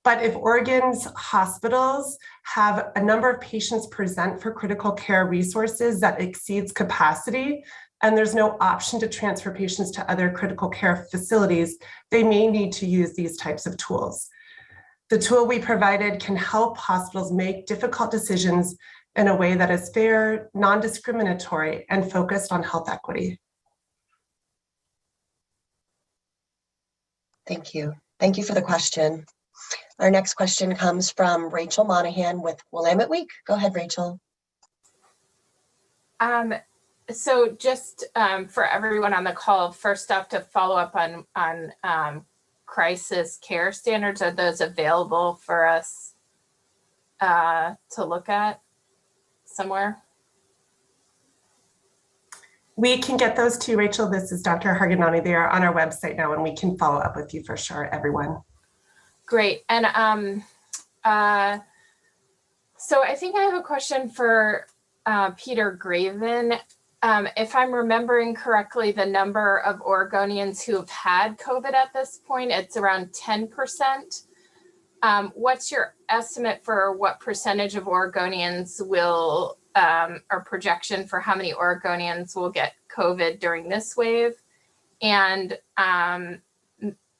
But if Oregon's hospitals have a number of patients present for critical care resources that exceeds capacity, and there's no option to transfer patients to other critical care facilities, they may need to use these types of tools. The tool we provided can help hospitals make difficult decisions in a way that is fair, non-discriminatory, and focused on health equity. Thank you. Thank you for the question. Our next question comes from Rachel Monahan with Willamette Week. Go ahead, Rachel. So just for everyone on the call, first off, to follow up on crisis care standards, are those available for us to look at somewhere? We can get those to you, Rachel. This is Dr. Harganani. They are on our website now, and we can follow up with you for sure, everyone. Great. And so I think I have a question for Peter Graven. If I'm remembering correctly, the number of Oregonians who have had COVID at this point, it's around 10%. What's your estimate for what percentage of Oregonians will, or projection for how many Oregonians will get COVID during this wave? And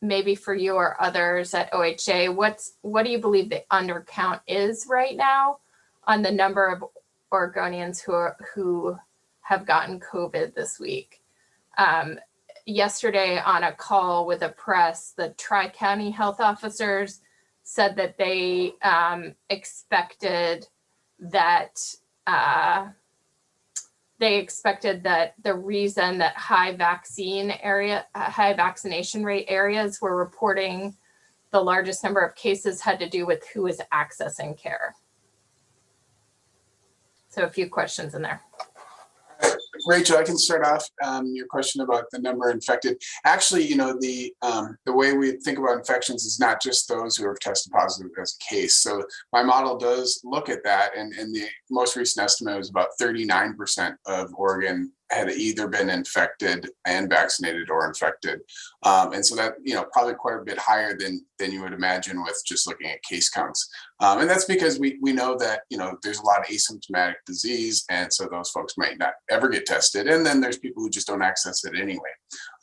maybe for you or others at OHA, what do you believe the undercount is right now on the number of Oregonians who have gotten COVID this week? Yesterday on a call with the press, the Tri-County health officers said that they expected that they expected that the reason that high vaccination rate areas were reporting the largest number of cases had to do with who is accessing care. So a few questions in there. Rachel, I can start off your question about the number infected. Actually, the way we think about infections is not just those who have tested positive as a case. So my model does look at that, and the most recent estimate was about 39% of Oregon had either been infected and vaccinated or infected. And so that, probably quite a bit higher than you would imagine with just looking at case counts. And that's because we know that, there's a lot of asymptomatic disease. And so those folks might not ever get tested. And then there's people who just don't access it anyway.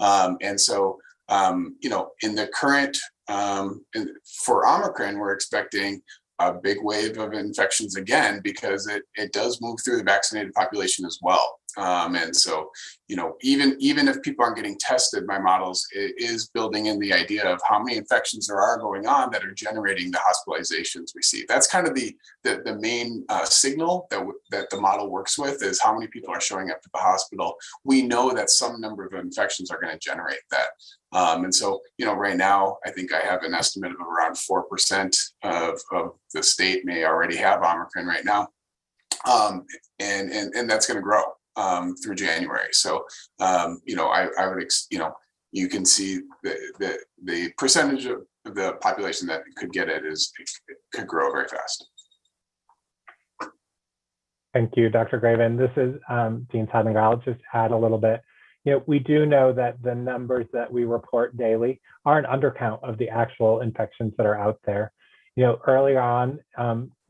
And so, in the current, for Omicron, we're expecting a big wave of infections again, because it does move through the vaccinated population as well. And so, even if people aren't getting tested, my models is building in the idea of how many infections there are going on that are generating the hospitalizations we see. That's kind of the main signal that the model works with, is how many people are showing up at the hospital. We know that some number of infections are going to generate that. And so, right now, I think I have an estimate of around 4% of the state may already have Omicron right now. And that's going to grow through January. So, I would, you can see the percentage of the population that could get it could grow very fast. Thank you, Dr. Graven. This is Dean Seidlinger. I'll just add a little bit. We do know that the numbers that we report daily are an undercount of the actual infections that are out there. Earlier on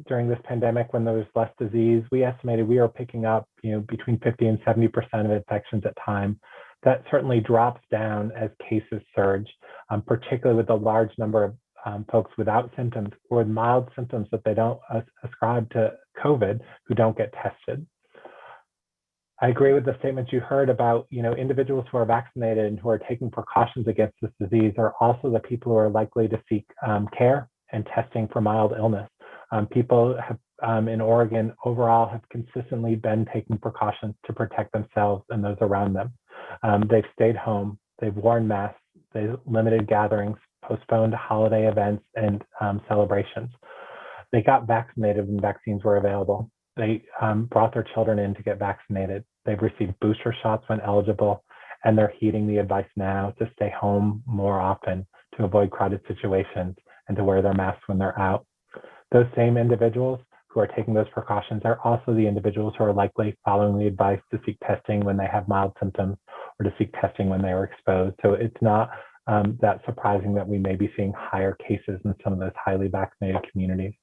during this pandemic, when there was less disease, we estimated we were picking up, between 50 and 70% of infections at time. That certainly drops down as cases surge, particularly with the large number of folks without symptoms or with mild symptoms that they don't ascribe to COVID who don't get tested. I agree with the statements you heard about, individuals who are vaccinated and who are taking precautions against this disease are also the people who are likely to seek care and testing for mild illness. People have in Oregon overall have consistently been taking precautions to protect themselves and those around them. They've stayed home, they've worn masks, they've limited gatherings, postponed holiday events and celebrations. They got vaccinated when vaccines were available. They brought their children in to get vaccinated. They've received booster shots when eligible, and they're heeding the advice now to stay home more often, to avoid crowded situations, and to wear their masks when they're out. Those same individuals who are taking those precautions are also the individuals who are likely following the advice to seek testing when they have mild symptoms or to seek testing when they are exposed. So it's not that surprising that we may be seeing higher cases in some of those highly vaccinated communities.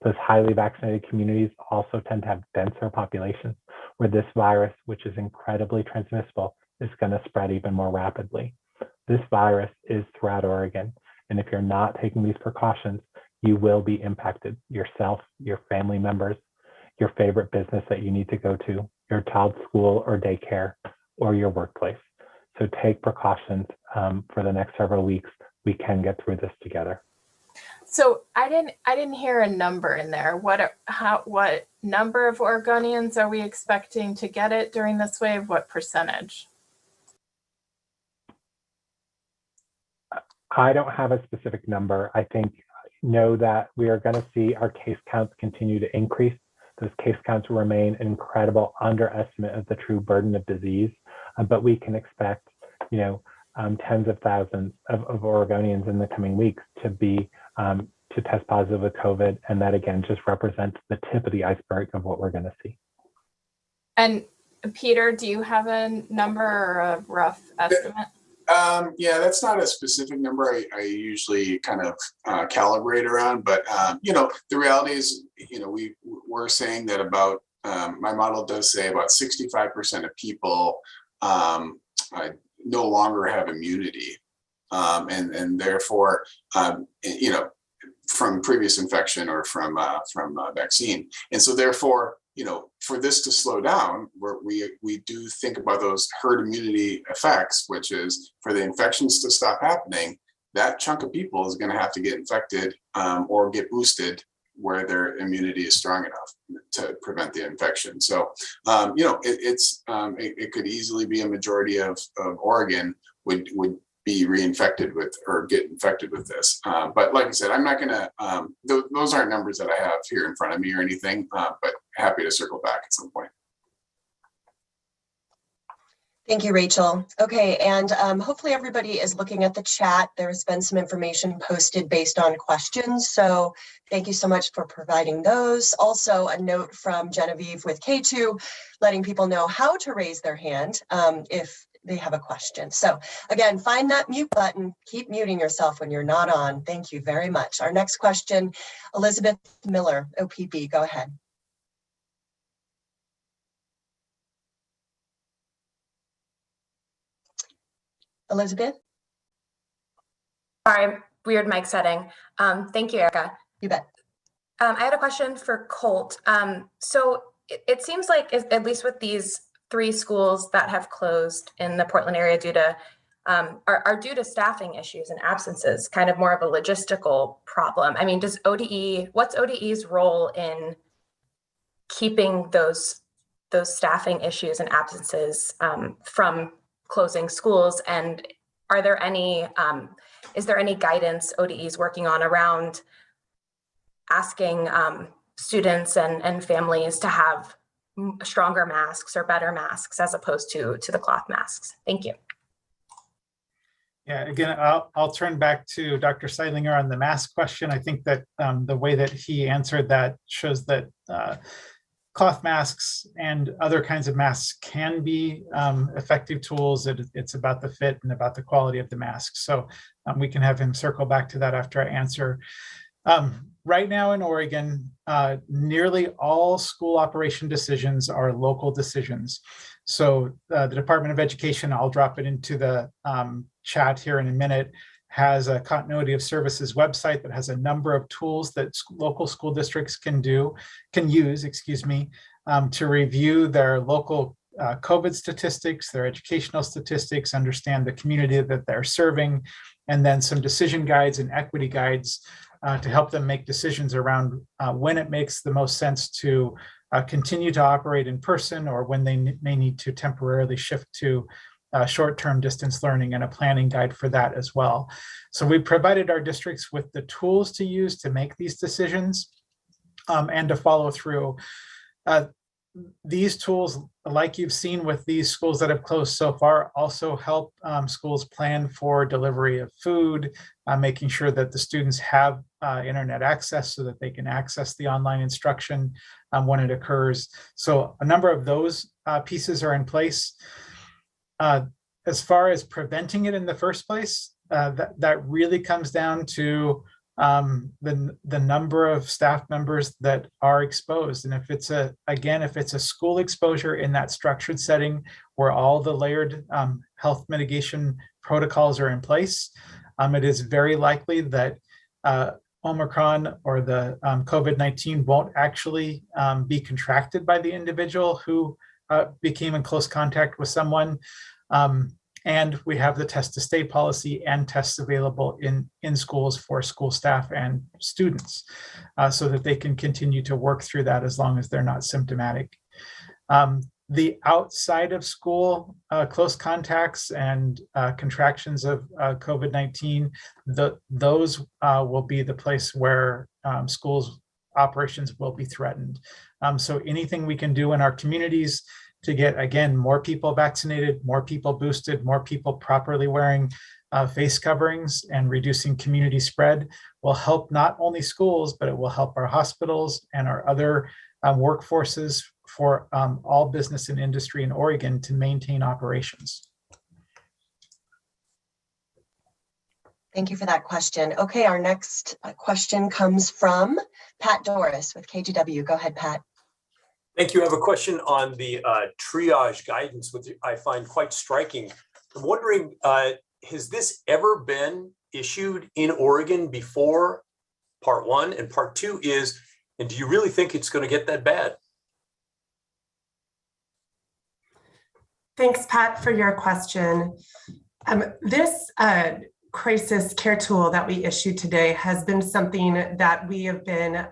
Those highly vaccinated communities also tend to have denser populations where this virus, which is incredibly transmissible, is going to spread even more rapidly. This virus is throughout Oregon. And if you're not taking these precautions, you will be impacted yourself, your family members, your favorite business that you need to go to, your child's school or daycare, or your workplace. So take precautions for the next several weeks. We can get through this together. So I didn't hear a number in there. What number of Oregonians are we expecting to get it during this wave? What percentage? I don't have a specific number. I know that we are going to see our case counts continue to increase. Those case counts will remain an incredible underestimate of the true burden of disease, but we can expect, tens of thousands of Oregonians in the coming weeks to be to test positive with COVID, and that again just represents the tip of the iceberg of what we're going to see. And Peter, do you have a number or a rough estimate? Yeah, that's not a specific number I usually kind of calibrate around, but the reality is, we're saying that about my model does say about 65% of people no longer have immunity, and therefore, from previous infection or from vaccine, and so therefore, for this to slow down, we do think about those herd immunity effects, which is for the infections to stop happening, that chunk of people is going to have to get infected or get boosted where their immunity is strong enough to prevent the infection. So, it could easily be a majority of Oregon would be reinfected with or get infected with this. But like I said, I'm not gonna, those aren't numbers that I have here in front of me or anything, but happy to circle back at some point. Thank you, Rachel. Okay, and hopefully everybody is looking at the chat. There has been some information posted based on questions. So thank you so much for providing those. Also, a note from Genevieve with K2, letting people know how to raise their hand if they have a question. So again, find that mute button, keep muting yourself when you're not on. Thank you very much. Our next question, Elizabeth Miller, OPB, go ahead. Elizabeth? Sorry, weird mic setting. Thank you, Erica. You bet. I had a question for Colt. So it seems like, at least with these 3 schools that have closed in the Portland area due to are due to staffing issues and absences, kind of more of a logistical problem. I mean, what's ODE's role in keeping those staffing issues and absences from closing schools? And are there any, is there any guidance ODE is working on around asking students and families to have stronger masks or better masks as opposed to the cloth masks? Thank you. Yeah, again, I'll turn back to Dr. Seidlinger on the mask question. I think that the way that he answered that shows that cloth masks and other kinds of masks can be effective tools. It's about the fit and about the quality of the mask. So we can have him circle back to that after I answer. Right now in Oregon, nearly all school operation decisions are local decisions. So the Department of Education, I'll drop it into the chat here in a minute, has a continuity of services website that has a number of tools that local school districts can use, to review their local COVID statistics, their educational statistics, understand the community that they're serving, and then some decision guides and equity guides to help them make decisions around when it makes the most sense to continue to operate in person or when they may need to temporarily shift to short-term distance learning, and a planning guide for that as well. So we provided our districts with the tools to use to make these decisions and to follow through. These tools, like you've seen with these schools that have closed so far, also help schools plan for delivery of food, making sure that the students have internet access so that they can access the online instruction when it occurs. So a number of those pieces are in place. As far as preventing it in the first place, that really comes down to the number of staff members that are exposed. And if it's a school exposure in that structured setting where all the layered health mitigation protocols are in place, it is very likely that Omicron or the COVID-19 won't actually be contracted by the individual who became in close contact with someone. And we have the test to stay policy and tests available in schools for school staff and students so that they can continue to work through that as long as they're not symptomatic. The outside of school close contacts and contractions of COVID-19, those will be the place where schools operations will be threatened. So anything we can do in our communities to get, again, more people vaccinated, more people boosted, more people properly wearing face coverings and reducing community spread will help not only schools, but it will help our hospitals and our other workforces for all business and industry in Oregon to maintain operations. Thank you for that question. Okay, our next question comes from Pat Doris with KGW. Go ahead, Pat. Thank you. I have a question on the triage guidance, which I find quite striking. I'm wondering, has this ever been issued in Oregon before? Part one, and part two is, and do you really think it's going to get that bad? Thanks, Pat, for your question. This crisis care tool that we issued today has been something that we have been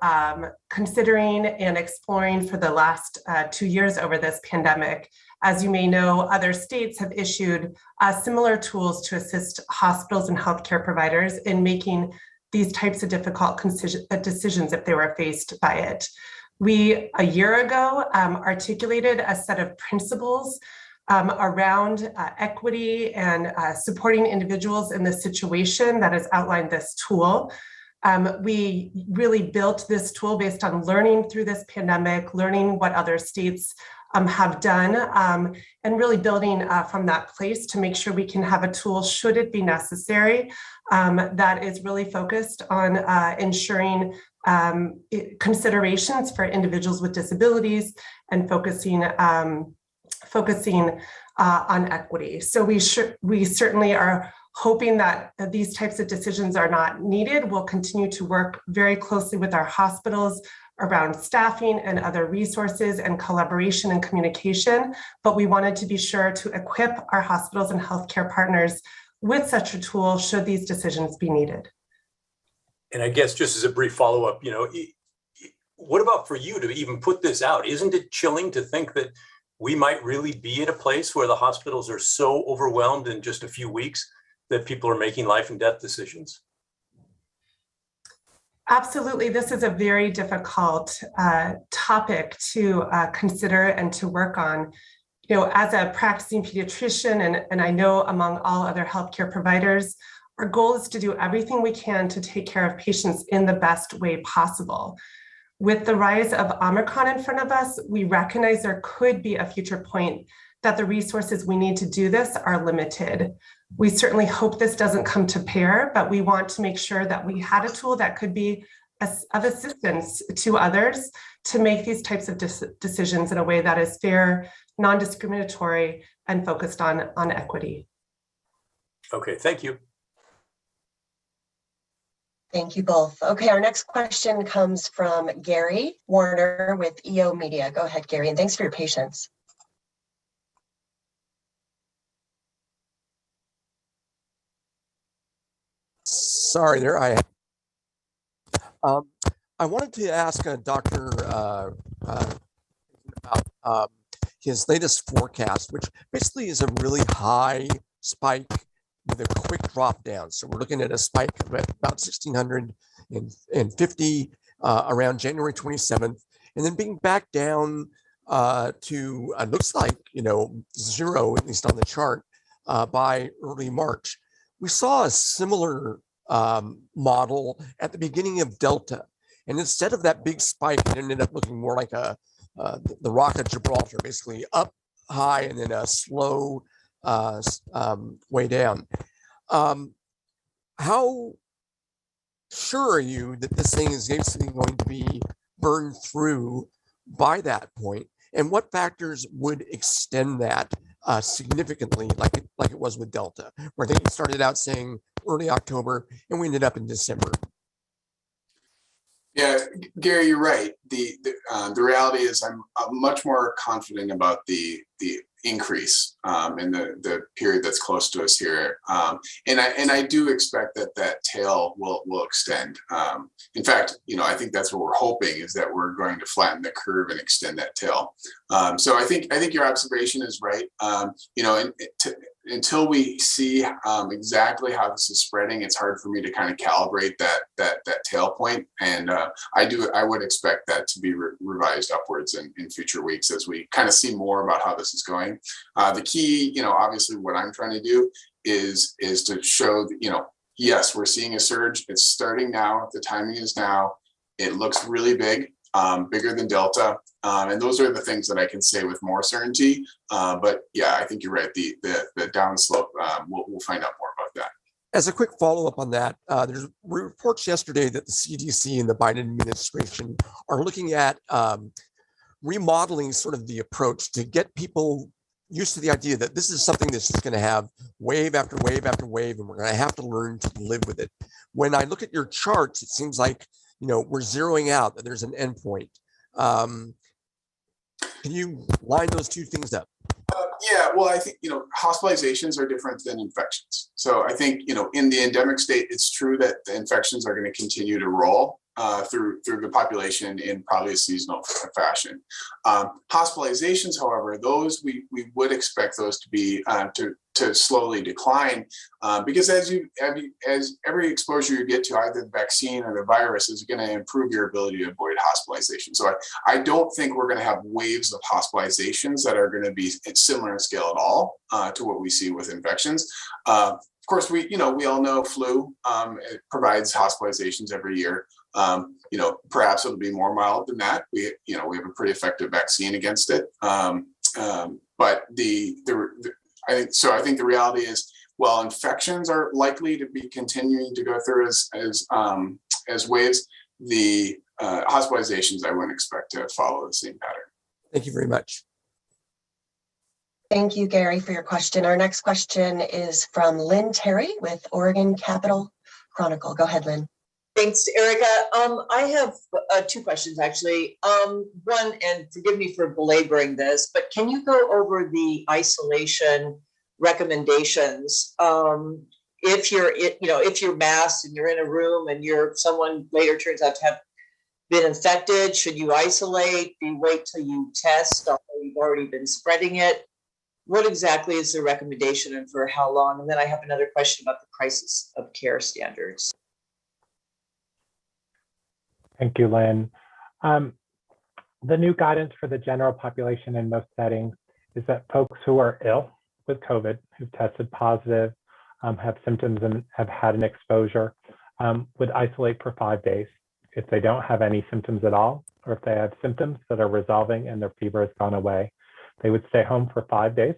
considering and exploring for the last 2 years over this pandemic. As you may know, other states have issued similar tools to assist hospitals and healthcare providers in making these types of difficult decisions if they were faced by it. We, a year ago, articulated a set of principles around equity and supporting individuals in this situation that has outlined this tool. We really built this tool based on learning through this pandemic, learning what other states have done, and really building from that place to make sure we can have a tool, should it be necessary, that is really focused on ensuring considerations for individuals with disabilities and focusing on equity. So we certainly are hoping that these types of decisions are not needed. We'll continue to work very closely with our hospitals around staffing and other resources and collaboration and communication, but we wanted to be sure to equip our hospitals and healthcare partners with such a tool should these decisions be needed. And I guess just as a brief follow-up, what about for you to even put this out? Isn't it chilling to think that we might really be at a place where the hospitals are so overwhelmed in just a few weeks that people are making life and death decisions? Absolutely. This is a very difficult topic to consider and to work on. As a practicing pediatrician, and I know among all other healthcare providers, our goal is to do everything we can to take care of patients in the best way possible. With the rise of Omicron in front of us, we recognize there could be a future point that the resources we need to do this are limited. We certainly hope this doesn't come to bear, but we want to make sure that we had a tool that could be of assistance to others to make these types of decisions in a way that is fair, non-discriminatory, and focused on equity. Okay, thank you. Thank you both. Okay, our next question comes from Gary Warner with EO Media. Go ahead, Gary, and thanks for your patience. Sorry there, I wanted to ask Dr. about his latest forecast, which basically is a really high spike with a quick drop down. So we're looking at a spike of about 1,650 around January 27th, and then being back down to looks like zero, at least on the chart, by early March. We saw a similar model at the beginning of Delta, and instead of that big spike, it ended up looking more like the Rock of Gibraltar, basically up high and then a slow way down. How sure are you that this thing is basically going to be burned through by that point? And what factors would extend that significantly, like it was with Delta, where I think it started out saying early October and we ended up in December? Yeah, Gary, you're right. The reality is I'm much more confident about the increase in the period that's close to us here, and I do expect that tail will extend. In fact, I think that's what we're hoping, is that we're going to flatten the curve and extend that tail. So I think your observation is right. Until we see exactly how this is spreading, it's hard for me to kind of calibrate that tail point. And I would expect that to be revised upwards in future weeks as we kind of see more about how this is going. The key, obviously what I'm trying to do is to show that, yes, we're seeing a surge. It's starting now. The timing is now. It looks really big. Bigger than Delta. And those are the things that I can say with more certainty. But yeah, I think you're right. The downslope, we'll find out more about that. As a quick follow-up on that, there's reports yesterday that the CDC and the Biden administration are looking at remodeling sort of the approach to get people used to the idea that this is something that's just going to have wave after wave after wave, and we're going to have to learn to live with it. When I look at your charts, it seems like we're zeroing out that there's an endpoint. Can you line those two things up? Yeah, well, I think, hospitalizations are different than infections. So I think, in the endemic state, it's true that the infections are going to continue to roll through the population in probably a seasonal fashion. Hospitalizations, however, those we would expect those to be to slowly decline because as every exposure you get to either the vaccine or the virus is going to improve your ability to avoid hospitalization. So I don't think we're going to have waves of hospitalizations that are going to be similar in scale at all to what we see with infections. Of course, we all know flu it provides hospitalizations every year. Perhaps it'll be more mild than that. We have a pretty effective vaccine against it. But I think the reality is, while infections are likely to be continuing to go through as waves, the hospitalizations I wouldn't expect to follow the same pattern. Thank you very much. Thank you, Gary, for your question. Our next question is from Lynn Terry with Oregon Capital Chronicle. Go ahead, Lynn. Thanks, Erica. I have two questions, actually. One, and forgive me for belaboring this, but can you go over the isolation recommendations? If you're masked and you're in a room and someone later turns out to have been infected, should you isolate? Do you wait till you test, although you've already been spreading it? What exactly is the recommendation and for how long? And then I have another question about the crisis of care standards. Thank you, Lynn. The new guidance for the general population in most settings is that folks who are ill with COVID, who've tested positive, have symptoms and have had an exposure, would isolate for 5 days. If they don't have any symptoms at all, or if they have symptoms that are resolving and their fever has gone away, they would stay home for 5 days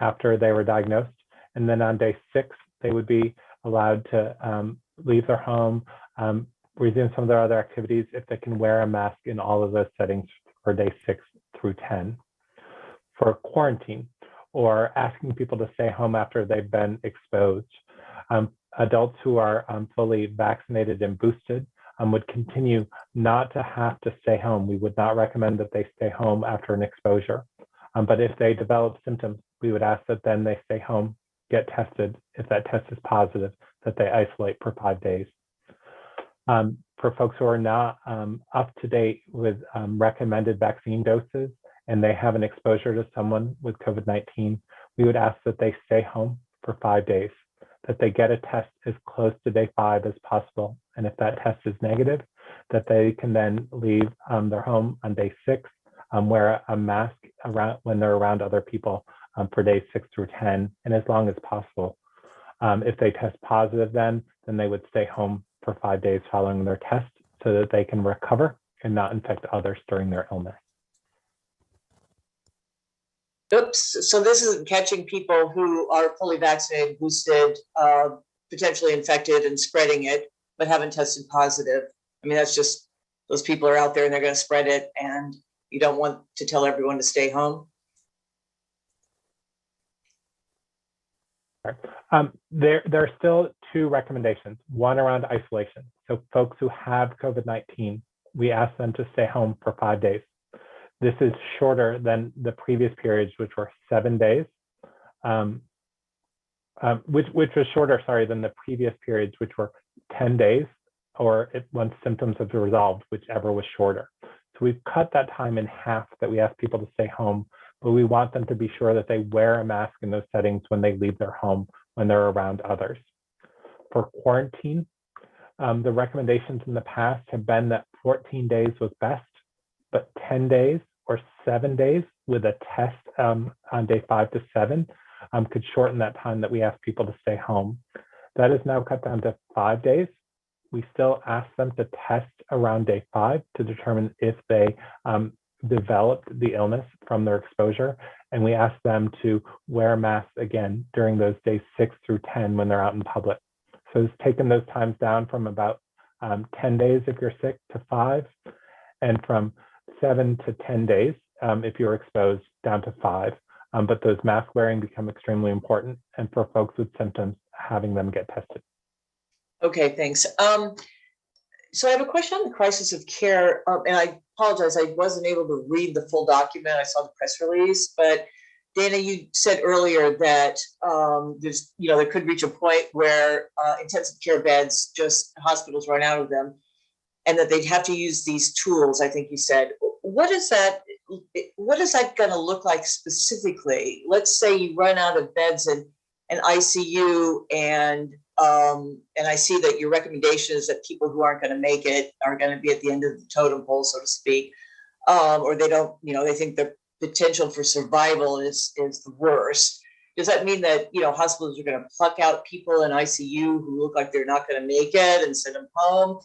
after they were diagnosed. And then on day 6, they would be allowed to leave their home, resume some of their other activities if they can wear a mask in all of those settings for day 6 through 10. For quarantine or asking people to stay home after they've been exposed, adults who are fully vaccinated and boosted would continue not to have to stay home. We would not recommend that they stay home after an exposure. But if they develop symptoms, we would ask that then they stay home, get tested. If that test is positive, that they isolate for 5 days. For folks who are not up to date with recommended vaccine doses and they have an exposure to someone with COVID-19, we would ask that they stay home for 5 days, that they get a test as close to day 5 as possible. And if that test is negative, that they can then leave their home on day 6, wear a mask when they're around other people for days 6 through 10, and as long as possible. If they test positive, then they would stay home for 5 days following their test so that they can recover and not infect others during their illness. Oops, so this isn't catching people who are fully vaccinated, boosted, potentially infected and spreading it, but haven't tested positive. I mean, that's just, those people are out there and they're going to spread it, and you don't want to tell everyone to stay home. There are still 2 recommendations, one around isolation. So folks who have COVID-19, we ask them to stay home for 5 days. This is shorter than the previous periods, which were 7 days, which was shorter, than the previous periods, which were 10 days, or once symptoms have been resolved, whichever was shorter. So we've cut that time in half that we ask people to stay home, but we want them to be sure that they wear a mask in those settings when they leave their home, when they're around others. For quarantine, the recommendations in the past have been that 14 days was best, but 10 days or 7 days with a test on day 5 to 7 could shorten that time that we ask people to stay home. That is now cut down to 5 days. We still ask them to test around day 5 to determine if they developed the illness from their exposure, and we ask them to wear masks again during those days 6 through 10 when they're out in public. So it's taken those times down from about 10 days if you're sick to 5, and from 7 to 10 days if you're exposed down to 5. But those mask wearing become extremely important, and for folks with symptoms, having them get tested. Okay, thanks. So I have a question on the crisis of care, and I apologize, I wasn't able to read the full document. I saw the press release, but Dana, you said earlier that there's, there could reach a point where intensive care beds, just hospitals run out of them, and that they'd have to use these tools. I think you said. What is that going to look like specifically? Let's say you run out of beds in an ICU, and I see that your recommendation is that people who aren't going to make it are going to be at the end of the totem pole, so to speak, or they don't, they think the potential for survival is the worst. Does that mean that, hospitals are going to pluck out people in ICU who look like they're not going to make it and send them home?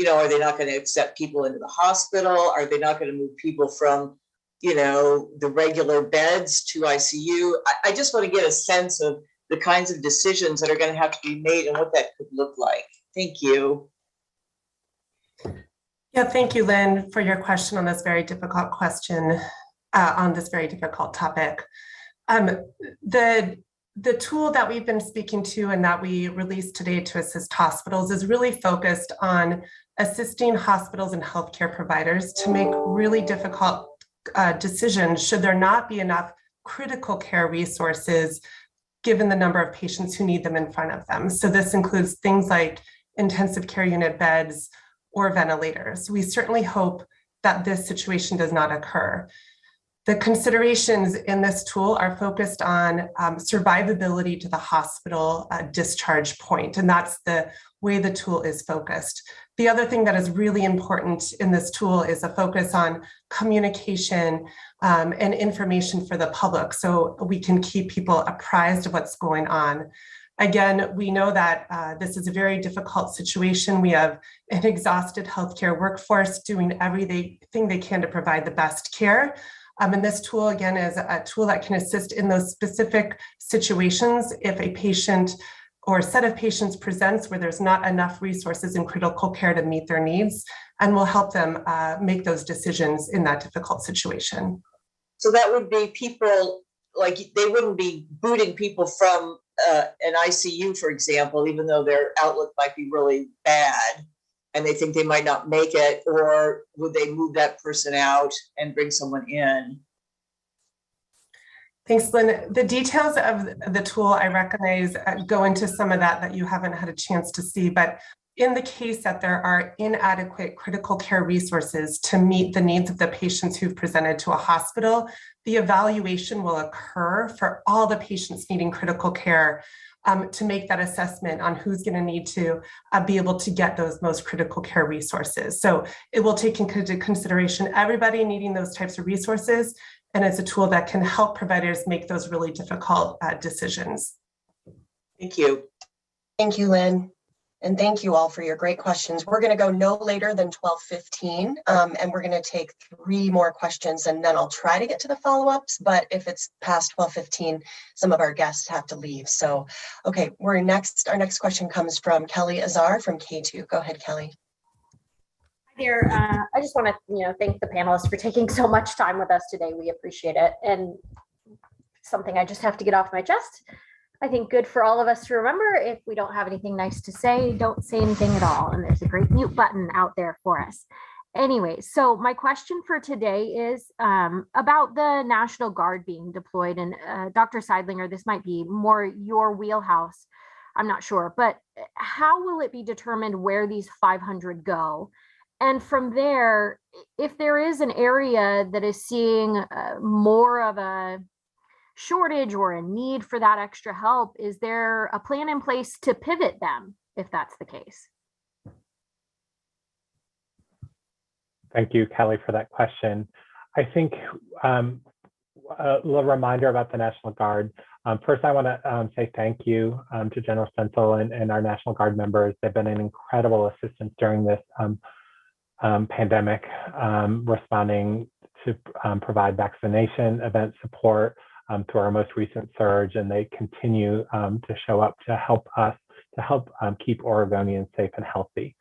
Are they not going to accept people into the hospital? Are they not going to move people from, the regular beds to ICU? I just want to get a sense of the kinds of decisions that are going to have to be made and what that could look like. Thank you. Yeah, thank you, Lynn, for your question on this very difficult question, on this very difficult topic. The tool that we've been speaking to and that we released today to assist hospitals is really focused on assisting hospitals and healthcare providers to make really difficult decisions should there not be enough critical care resources given the number of patients who need them in front of them. So this includes things like intensive care unit beds or ventilators. We certainly hope that this situation does not occur. The considerations in this tool are focused on survivability to the hospital discharge point, and that's the way the tool is focused. The other thing that is really important in this tool is a focus on communication and information for the public, so we can keep people apprised of what's going on. Again, we know that this is a very difficult situation. We have an exhausted healthcare workforce doing everything they can to provide the best care. And this tool, again, is a tool that can assist in those specific situations if a patient or a set of patients presents where there's not enough resources in critical care to meet their needs, and will help them make those decisions in that difficult situation. So that would be people, like they wouldn't be booting people from an ICU, for example, even though their outlook might be really bad and they think they might not make it, or would they move that person out and bring someone in? Thanks, Lynn. The details of the tool, I recognize, go into some of that you haven't had a chance to see, but in the case that there are inadequate critical care resources to meet the needs of the patients who've presented to a hospital, the evaluation will occur for all the patients needing critical care to make that assessment on who's going to need to be able to get those most critical care resources. So it will take into consideration everybody needing those types of resources, and it's a tool that can help providers make those really difficult decisions. Thank you. Thank you, Lynn. And thank you all for your great questions. We're going to go no later than 12:15, and we're going to take 3 more questions, and then I'll try to get to the follow-ups. But if it's past 12:15, some of our guests have to leave. So, okay, our next question comes from Kelly Azar from K2. Go ahead, Kelly. Hi there. I just want to, thank the panelists for taking so much time with us today. We appreciate it. And something I just have to get off my chest. I think good for all of us to remember, if we don't have anything nice to say, don't say anything at all. And there's a great mute button out there for us. Anyway, so my question for today is about the National Guard being deployed. And Dr. Seidlinger, this might be more your wheelhouse. I'm not sure, but how will it be determined where these 500 go? And from there, if there is an area that is seeing more of a shortage or a need for that extra help, is there a plan in place to pivot them if that's the case? Thank you, Kelly, for that question. I think a little reminder about the National Guard. First, I want to say thank you to General Stencil and our National Guard members. They've been an incredible assistance during this pandemic, responding to provide vaccination event support through our most recent surge, and they continue to show up to help us, keep Oregonians safe and healthy.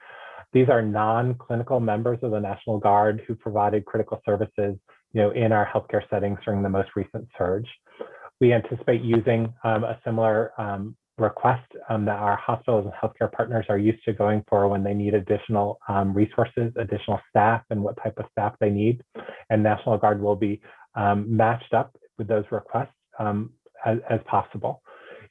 These are non-clinical members of the National Guard who provided critical services, in our healthcare settings during the most recent surge. We anticipate using a similar request that our hospitals and healthcare partners are used to going for when they need additional resources, additional staff, and what type of staff they need. And National Guard will be matched up with those requests as possible.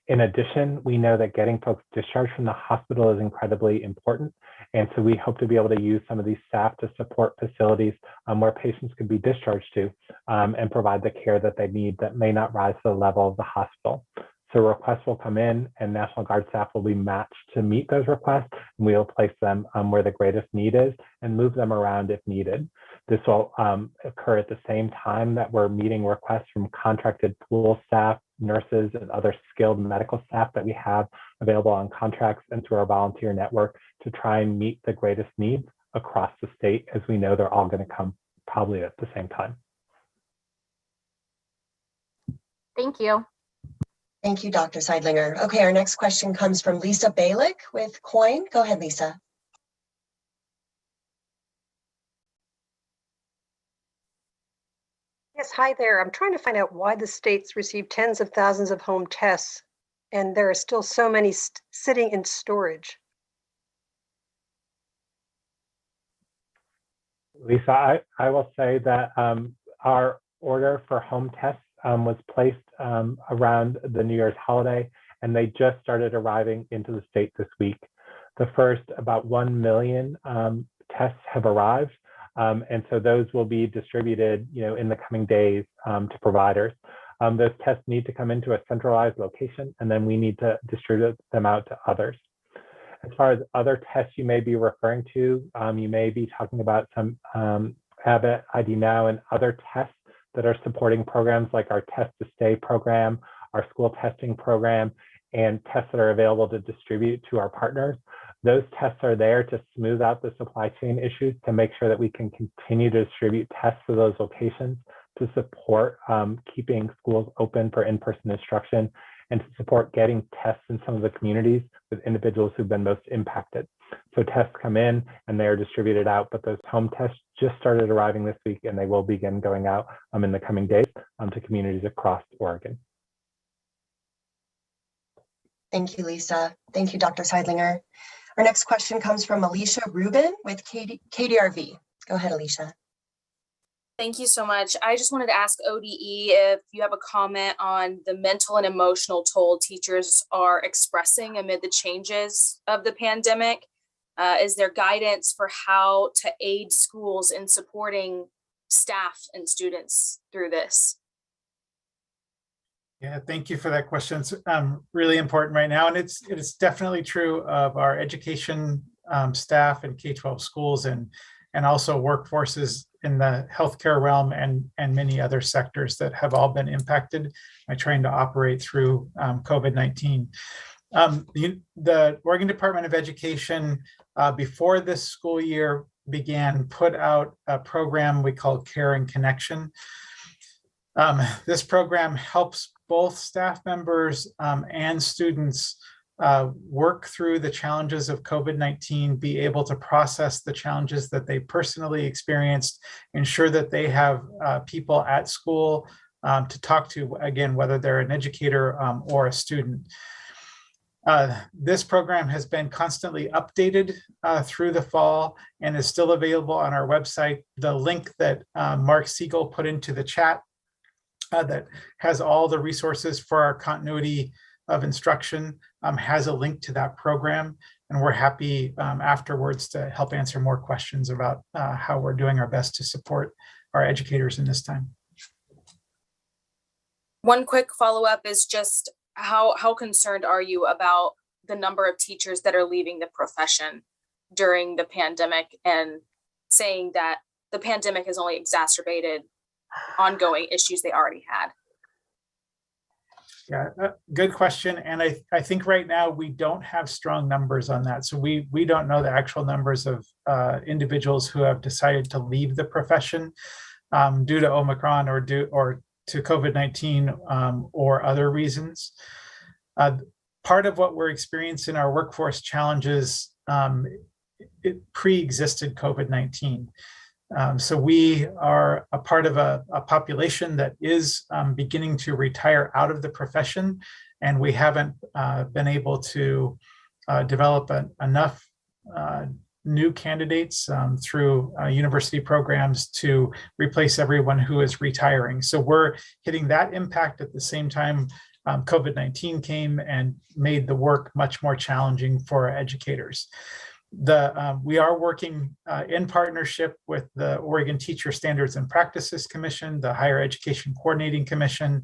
In addition, we know that getting folks discharged from the hospital is incredibly important. And so we hope to be able to use some of these staff to support facilities where patients can be discharged to and provide the care that they need that may not rise to the level of the hospital. So requests will come in and National Guard staff will be matched to meet those requests, and we will place them where the greatest need is and move them around if needed. This will occur at the same time that we're meeting requests from contracted pool staff, nurses, and other skilled medical staff that we have available on contracts and through our volunteer network to try and meet the greatest needs across the state, as we know they're all going to come probably at the same time. Thank you. Thank you, Dr. Seidlinger. Okay, our next question comes from Lisa Balick with COIN. Go ahead, Lisa. Yes, hi there. I'm trying to find out why the states receive tens of thousands of home tests and there are still so many sitting in storage. Lisa, I will say that our order for home tests was placed around the New Year's holiday, and they just started arriving into the state this week. The first about 1 million tests have arrived, and so those will be distributed, in the coming days to providers. Those tests need to come into a centralized location, and then we need to distribute them out to others. As far as other tests you may be referring to, you may be talking about some Abbott, ID Now, and other tests that are supporting programs like our Test to Stay program, our school testing program, and tests that are available to distribute to our partners. Those tests are there to smooth out the supply chain issues to make sure that we can continue to distribute tests to those locations to support keeping schools open for in-person instruction and to support getting tests in some of the communities with individuals who've been most impacted. So tests come in and they are distributed out, but those home tests just started arriving this week and they will begin going out in the coming days to communities across Oregon. Thank you, Lisa. Thank you, Dr. Seidlinger. Our next question comes from Alicia Rubin with KDRV. Go ahead, Alicia. Thank you so much. I just wanted to ask ODE if you have a comment on the mental and emotional toll teachers are expressing amid the changes of the pandemic. Is there guidance for how to aid schools in supporting staff and students through this? Yeah, thank you for that question. It's really important right now. And it's definitely true of our education staff and K-12 schools and also workforces in the healthcare realm and many other sectors that have all been impacted by trying to operate through COVID-19. The Oregon Department of Education, before this school year began, put out a program we call Care and Connection. This program helps both staff members and students work through the challenges of COVID-19, be able to process the challenges that they personally experienced, ensure that they have people at school to talk to, again, whether they're an educator or a student. This program has been constantly updated through the fall and is still available on our website. The link that Mark Siegel put into the chat that has all the resources for our continuity of instruction has a link to that program. And we're happy afterwards to help answer more questions about how we're doing our best to support our educators in this time. One quick follow-up is just how concerned are you about the number of teachers that are leaving the profession during the pandemic and saying that the pandemic has only exacerbated ongoing issues they already had? Yeah, good question. And I think right now we don't have strong numbers on that. So we don't know the actual numbers of individuals who have decided to leave the profession due to Omicron or to COVID-19 or other reasons. Part of what we're experiencing in our workforce challenges, it pre-existed COVID-19. So we are a part of a population that is beginning to retire out of the profession, and we haven't been able to develop enough new candidates through university programs to replace everyone who is retiring. So we're hitting that impact at the same time COVID-19 came and made the work much more challenging for educators. We are working in partnership with the Oregon Teacher Standards and Practices Commission, the Higher Education Coordinating Commission,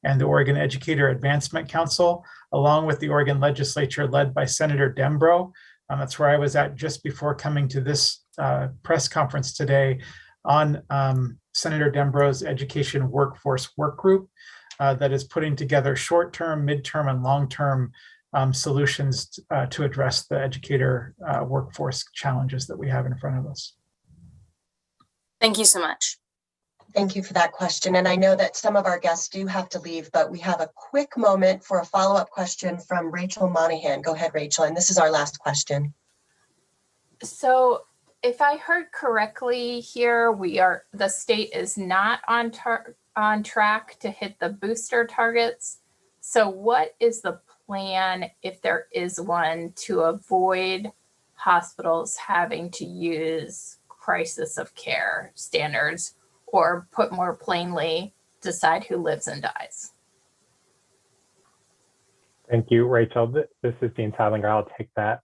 and the Oregon Educator Advancement Council, along with the Oregon Legislature led by Senator Dembro. That's where I was at just before coming to this press conference today on Senator Dembro's Education Workforce Work Group that is putting together short-term, mid-term, and long-term solutions to address the educator workforce challenges that we have in front of us. Thank you so much. Thank you for that question. And I know that some of our guests do have to leave, but we have a quick moment for a follow-up question from Rachel Monahan. Go ahead, Rachel. And this is our last question. So if I heard correctly here, the state is not on track to hit the booster targets. So what is the plan, if there is one, to avoid hospitals having to use crisis of care standards, or put more plainly, decide who lives and dies? Thank you, Rachel. This is Dean Seidlinger. I'll take that.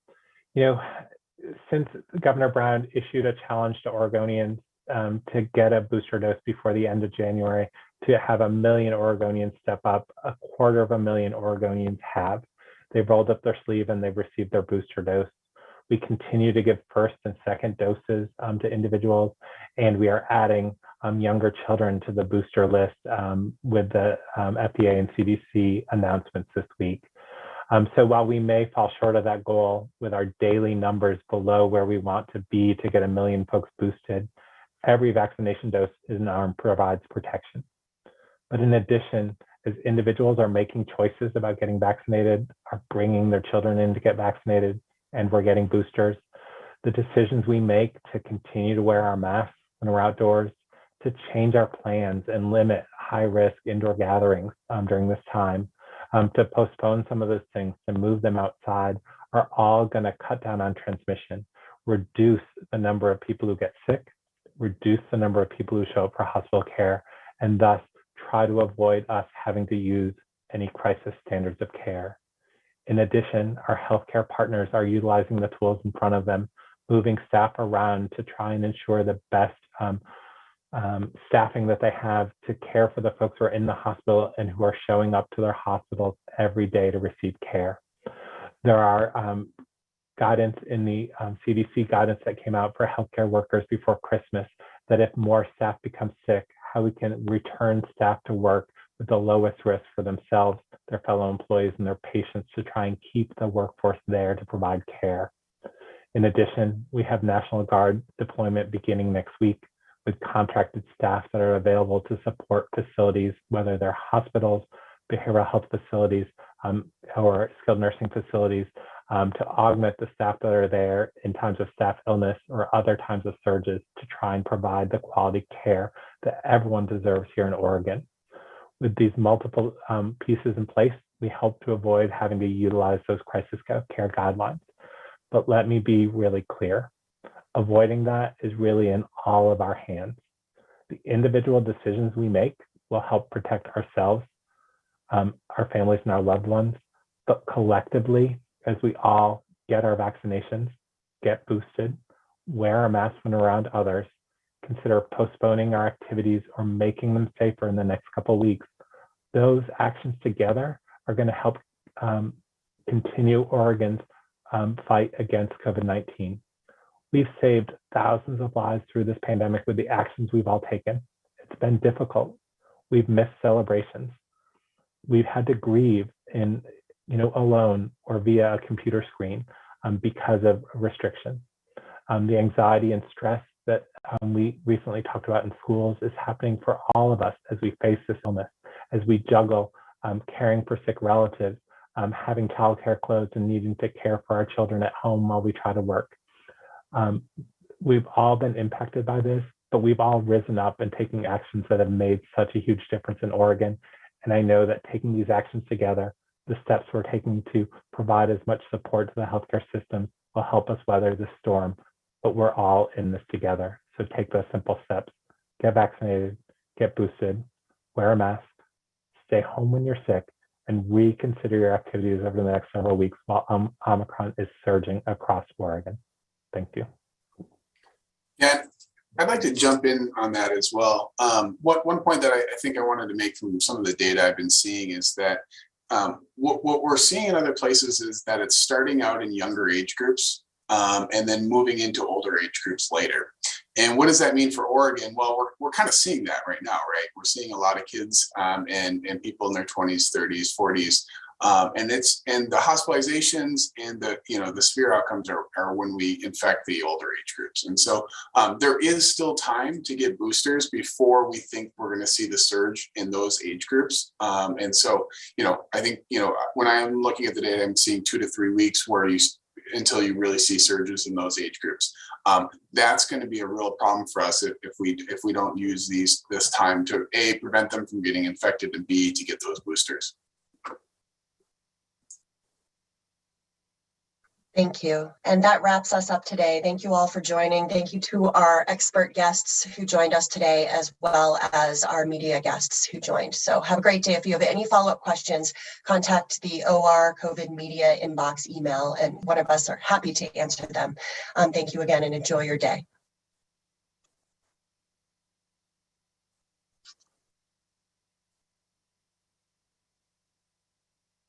Since Governor Brown issued a challenge to Oregonians to get a booster dose before the end of January, to have 1 million Oregonians step up, 250,000 Oregonians have. They've rolled up their sleeve and they've received their booster dose. We continue to give first and second doses to individuals, and we are adding younger children to the booster list with the FDA and CDC announcements this week. So while we may fall short of that goal with our daily numbers below where we want to be to get 1 million folks boosted, every vaccination dose is an arm provides protection. But in addition, as individuals are making choices about getting vaccinated, are bringing their children in to get vaccinated, and we're getting boosters, the decisions we make to continue to wear our masks when we're outdoors, to change our plans and limit high-risk indoor gatherings during this time, to postpone some of those things, to move them outside, are all going to cut down on transmission, reduce the number of people who get sick, reduce the number of people who show up for hospital care, and thus try to avoid us having to use any crisis standards of care. In addition, our healthcare partners are utilizing the tools in front of them, moving staff around to try and ensure the best staffing that they have to care for the folks who are in the hospital and who are showing up to their hospitals every day to receive care. There are guidance in the CDC guidance that came out for healthcare workers before Christmas that if more staff become sick, how we can return staff to work with the lowest risk for themselves, their fellow employees, and their patients to try and keep the workforce there to provide care. In addition, we have National Guard deployment beginning next week with contracted staff that are available to support facilities, whether they're hospitals, behavioral health facilities, or skilled nursing facilities, to augment the staff that are there in times of staff illness or other times of surges to try and provide the quality care that everyone deserves here in Oregon. With these multiple pieces in place, we hope to avoid having to utilize those crisis care guidelines. But let me be really clear. Avoiding that is really in all of our hands. The individual decisions we make will help protect ourselves, our families, and our loved ones. But collectively, as we all get our vaccinations, get boosted, wear our masks when around others, consider postponing our activities or making them safer in the next couple of weeks, those actions together are going to help continue Oregon's fight against COVID-19. We've saved thousands of lives through this pandemic with the actions we've all taken. It's been difficult. We've missed celebrations. We've had to grieve alone or via a computer screen because of restrictions. The anxiety and stress that we recently talked about in schools is happening for all of us as we face this illness, as we juggle caring for sick relatives, having childcare closed and needing to care for our children at home while we try to work. We've all been impacted by this, but we've all risen up and taken actions that have made such a huge difference in Oregon. And I know that taking these actions together, the steps we're taking to provide as much support to the healthcare system will help us weather this storm but we're all in this together. So take those simple steps. Get vaccinated, get boosted, wear a mask, stay home when you're sick, and reconsider your activities over the next several weeks while Omicron is surging across Oregon. Thank you. Yeah, I'd like to jump in on that as well. One point that I think I wanted to make from some of the data I've been seeing is that what we're seeing in other places is that it's starting out in younger age groups and then moving into older age groups later. And what does that mean for Oregon? Well, we're kind of seeing that right now, right? We're seeing a lot of kids and people in their 20s, 30s, 40s. And the hospitalizations and the severe outcomes are when we infect the older age groups. And so there is still time to get boosters before we think we're going to see the surge in those age groups. And so, I think, when I'm looking at the data, I'm seeing 2 to 3 weeks until you really see surges in those age groups. That's going to be a real problem for us if we don't use this time to A, prevent them from getting infected, and B, to get those boosters. Thank you. And that wraps us up today. Thank you all for joining. Thank you to our expert guests who joined us today, as well as our media guests who joined. So have a great day. If you have any follow-up questions, contact the OR COVID Media inbox email, and one of us are happy to answer them. Thank you again and enjoy your day.